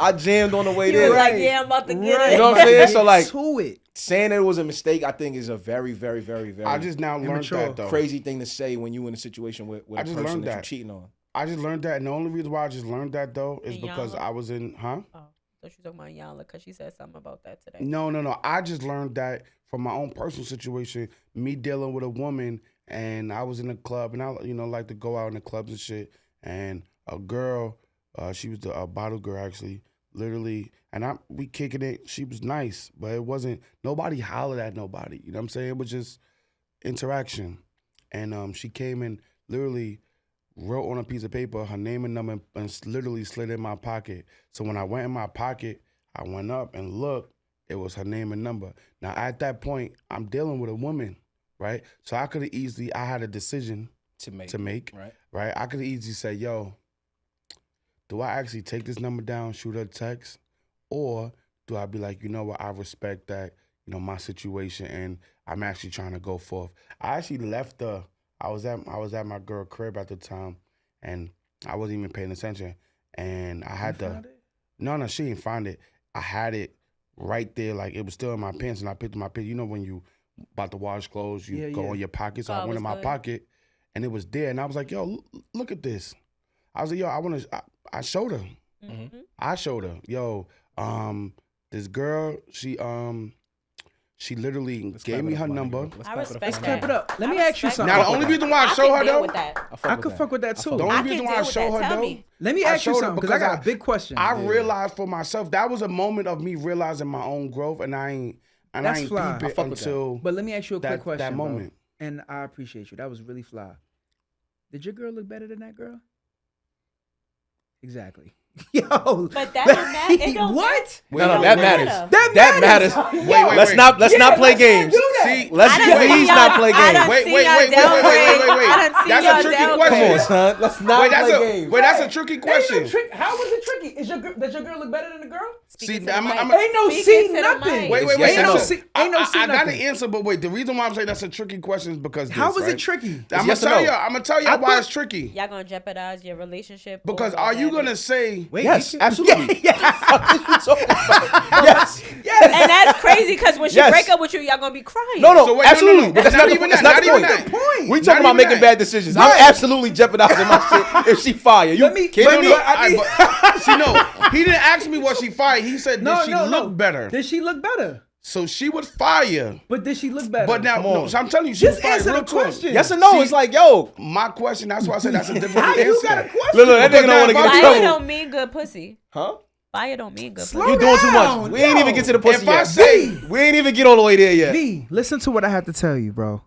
I jammed on the way You there. was like, Right. yeah, I'm about to get Right. it. You know what I'm saying? So, like- to it. Saying it was a mistake, I think, is a very, very, very, very I just now learned Immature. that though. crazy thing to say when you in a situation with I a just person learned that you're that. cheating on. I just learned that, and the only reason why I just learned that though is In because Yala? I was in, Oh, so she's talking about Yala because she said something about that today. No. I just learned that from my own personal situation, me dealing with a woman, and I was in a club, and I, like to go out in the clubs and shit, and a girl, she was a bottle girl actually, literally, and we kicking it. She was nice, but it wasn't. Nobody hollered at nobody. You know what I'm saying? It was just interaction, and she came and literally wrote on a piece of paper her name and number and literally slid in my pocket. So when I went in my pocket, I went up and looked. It was her name and number. Now at that point, I'm dealing with a woman, right? So I could have easily, I had a decision To make, right? right? I could have easily say, yo, do I actually take this number down, shoot her a text? Or do I be like, you know what, I respect that, my situation, and I'm actually trying to go forth. I actually left I was at my girl crib at the time, and I wasn't even paying attention. And I had No, she didn't find it. I had it right there, like it was still in my pants, and I picked my pants. You know when you about to wash clothes, you go in your pocket. So I Oh, went it in my was good. pocket, and it was there. And I was like, yo, look at this. I was like, yo, I showed her. Mhm. I showed her, yo, this girl, she literally Let's gave clap me it up her for my number. nigga. I clap it up respect for Let's my clap nigga. it up. Let me I ask you respect something. Now the only reason why I show her can deal though, with that. I could fuck with that too. the I only can reason deal why I with show that. her Tell though, me. Let me I ask you showed her something because I because got a big question. I realized for myself that was a moment of me realizing my own growth, and I ain't That's fly. peep I it fuck with that. until But let me ask you a quick question. that bro. moment. And I appreciate you. That was really fly. Did your girl look better than that girl? Exactly. Yo. But that don't matter. It don't What? No, don't that matter. matters. That matters. Wait, Let's wait. not play games. See, Let's I done please seen not y'all- play I done games. seen Wait, y'all wait. downgrade. I done seen That's y'all a tricky downgrade. Come on, question. son. Let's not Wait, play games. that's a tricky question. How was it tricky? Does your girl look better than the girl? See, to the I'm mic. Ain't no Speaking see to the nothing. mic. Wait, It's wait. yes no. or no. Ain't no see I got nothing. an answer, but wait. The reason why I'm saying that's a tricky question is because How this, was it right? tricky? I'm yes or gonna tell no? you. I'm gonna tell you I why thought- it's tricky. Y'all gonna jeopardize your relationship? Because over are you that? gonna say? Wait, Yes, you- absolutely. Yes. Yes. And that's crazy because when she Yes. break up with you, y'all gonna be crying. No, So wait, no, absolutely. no. But that's Not not even that's that, not the not point. even that. Point. We talking Not about even making that. bad decisions. Right. I'm absolutely jeopardizing my shit if she fire. You Let me- kidding let me? me- See, no, he didn't ask me what she fired. He said, did she look better? Did she look better? So she was fire. But did she look better? But now, Come on. no, so I'm telling you, she Just was fire. answer Real the quick. question. Yes or no? See, It's like, yo, My question, that's why I said that's a difficult How answer. you got a question? look, that nigga don't want to get in Fire trouble. don't mean good pussy. Huh? Fire don't mean good Slow pussy. You doing too down, much. We ain't even get to the pussy If I yet. say, We ain't even get all the way there yet. V, listen to what I have to tell you, bro.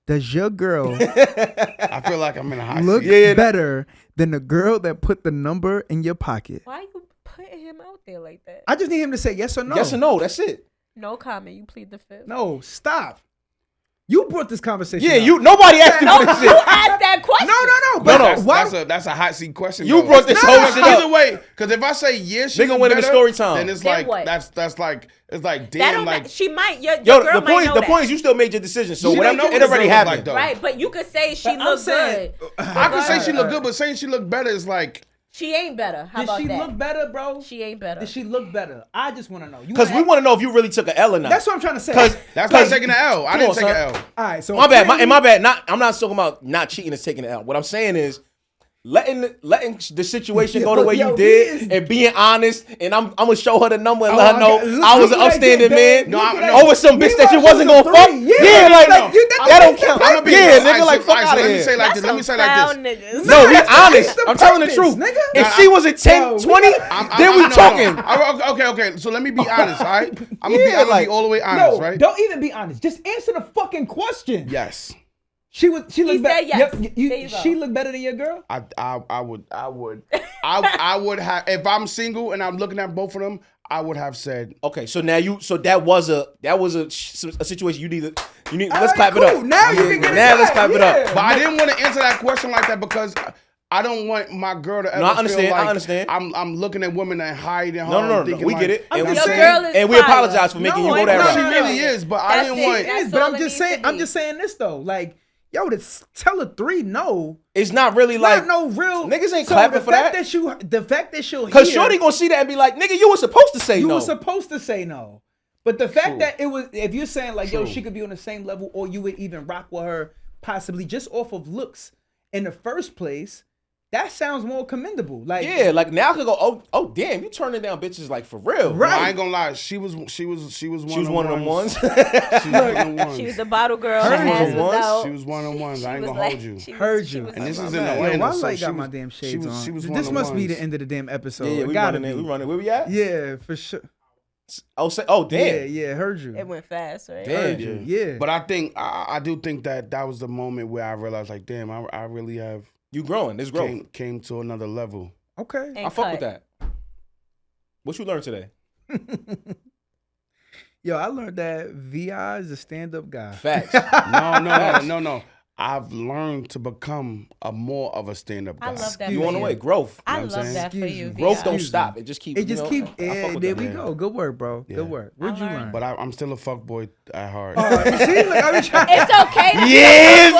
Does your girl I feel like I'm in a hot look seat. Yeah. better than the girl that put the number in your pocket? Why you putting him out there like that? I just need him to say yes or no. Yes or no? That's it. No comment. You plead the fifth. No, stop. You brought this conversation. Yeah, up. nobody asked you No, for this you shit. asked that question. No. But No, no. why? That's a hot seat question. You though. brought this whole shit Either up. way, because if I say yes, she They gonna look win in the better, story time. Then it's Then like what? that's like it's like That damn don't like ma- she might. Your Yo, girl the might know point that. is you still made your decision. So She whatever, don't know it what already this girl look happened. like, though. Right, but you could say she But I'm looked saying- good. I can say she look Alright. good, but saying she look better is like She ain't better. How Did about she that? look better, bro? She ain't better. Did she look better? I just want to know. Because we want to know if you really took an L or not. That's what I'm trying to say. that's not taking the L. I Come didn't on, take an son. L. All right, so my bad. clearly- My bad. I'm not talking about not cheating is taking it out. What I'm saying is, letting the situation go Yo, the way yo, you he did is- and being honest, and I'm gonna show her the number and Oh, let her know okay. Look- I was look an what I did, upstanding babe. man. No, Look I'm- at no. that. Over some bitch Meanwhile, that you she wasn't was a gonna fuck. three. Yeah, like that don't don't count. count. Yeah, nigga, like fuck Alright, out so of let me say here. like this. Let me say like Foul this. niggas. No, we that's honest. the I'm telling the purpose, truth. nigga. If Nah, she was at 10, Yo, we 20, then we no, talking. No. Okay. So let me be honest, all right? I'm gonna Yeah, be like- all the way honest, No, right? don't even be honest. Just answer the fucking question. Yes. She looked said better. yes. Yep, There you go. she looked better than your girl. I would have, if I'm single and I'm looking at both of them, I would have said, Okay, so now that was a situation you need. Let's Alright, clap cool. it up. Now you can get it Now let's back. clap it Yeah. up. but I didn't want to answer that question like that because I don't want my girl to ever I understand, feel I like understand. I'm looking at women and hiding her. No. thinking We like, get it. you know And what Your I'm girl saying? is And we fire. apologize for making you go that No, route. she really is, but I That's didn't it. want. That's But all I'm it just needs saying. to I'm be. just saying this though. Like, yo, to tell a 3 no. It's not really Like like no real niggas ain't clapping for that. The fact that she'll Cause hear, Shorty gonna see that and be like, nigga, you were supposed to say you no. were supposed to say no. But the fact True. that it was, if you're saying like, yo, True. she could be on the same level, or you would even rock with her, possibly just off of looks in the first place, that sounds more commendable. Like, Yeah, like now I could go, oh damn, you turning down bitches like for real. Right. I ain't gonna lie, she was one. She was of one of them ones. She was one of them ones. She was a bottle girl. She Her was ass one was of out. She was one of them ones. I ain't was gonna like- hold you. she was- Heard she you. was And this like, is my in bad. Atlanta. Yo, why so Light she got my was- damn shades on? she was one This of must be ones. the end of the damn episode. Yeah, It we gotta running it. be. We running. Where we at? Yeah, for sure. Oh damn. Yeah, heard you. It went fast, right? Damn. Heard you. Yeah. But I think I do think that was the moment where I realized, like, damn, I really have You growing. There's growth. came to another level. Okay. And I fuck cut. with that. What you learned today? Yo, I learned that VI is a stand-up guy. Facts. No. I've learned to become more of a stand-up guy. I love that. You for on the you. way. Growth. I You know what love I'm that for saying? you. Growth VI. don't Excuse stop. me. It just keep. It just you keep. know, I Yeah, fuck with there that. we Yeah. go. Good work, bro. Yeah. Good work. What'd you learned. learn? But I'm still a fuckboy at heart. You see, look, I was trying. It's okay to Yeah,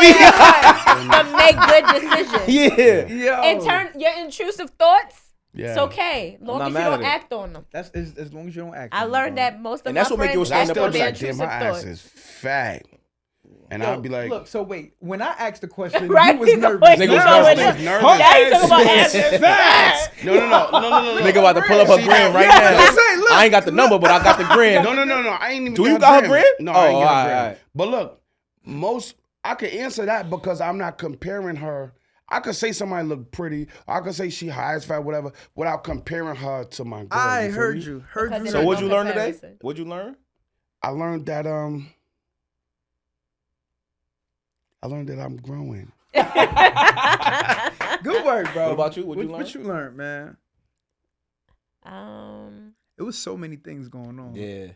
but make good decisions. Yeah. Yo, And turn your intrusive thoughts. Yeah. It's okay, long not as you mad don't at it. act on them. that's as long as you don't act. I on it, learned bro. that most of And my that's what make you a friends I act still on be their like, damn, intrusive my ass thoughts. is fat. And Yo, I'd be like, look. So wait, when I asked the question, Right? you was nervous. Wait, Nigga you was know nervous. what I was it- nervous. Now you talking about Her ass ass is fat. fat. No. Nigga about to pull up her gram right Yeah, now. let's say, look, I ain't got the number, but I got the gram. No. I ain't even. Do you got her gram. gram? No, I ain't Oh, got her alright, gram. alright. But look, I could answer that because I'm not comparing her. I could say somebody look pretty. I could say she high as fat, whatever, without comparing her to my girl. I feel heard me? you. Heard Because you. it So ain't what'd no you learn today? comparison. What'd you learn? I learned that I'm growing. Good work, bro. What about you? What'd you learn? What you learned, man? Um, It was so many things going on. Yeah.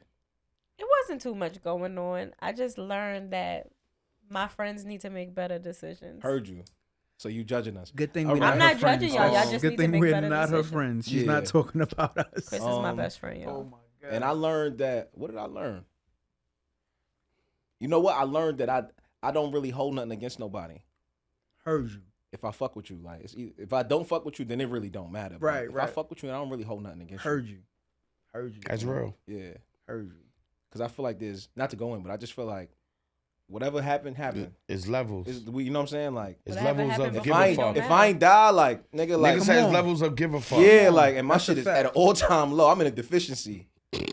it wasn't too much going on. I just learned that my friends need to make better decisions. Heard you. So you judging us. Good thing All we're right. not I'm her not judging friends. y'all. Y'all Oh, just good need to thing make we're better not her decisions. friends. She's Yeah. not talking about us. Chris is my best friend, y'all. Oh my god. And I learned that. What did I learn? You know what? I learned that I don't really hold nothing against nobody. Heard you. If I fuck with you, like if I don't fuck with you, then it really don't matter. But Right, if I right. fuck with you, I don't really hold nothing against Heard you. Heard you. That's real. you. Yeah. Heard you. Because I feel like there's not to go in, but I just feel like whatever happened. It's levels. You know what I'm saying? Like It's Whatever levels happened of if give I a ain't fuck. don't if I ain't die, like nigga, like Nigga says on. levels of give a fuck. yeah, like and my That's shit a is fact. at an all time low. I'm in a deficiency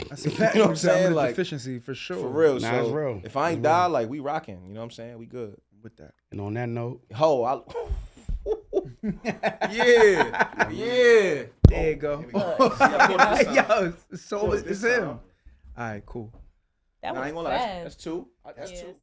That's a fact. You know what I'm said I'm in saying? a Like, deficiency for sure. for real. Nah, so it's real. if I ain't It's die, real. like we rocking. You know what I'm saying? We good. With that. And on that note, Ho, I. yeah, yeah. There you go. Yo, Yo, so it's him. All right, cool. That Nah, I was ain't gonna lie. fast. That's two. That's Yeah. two.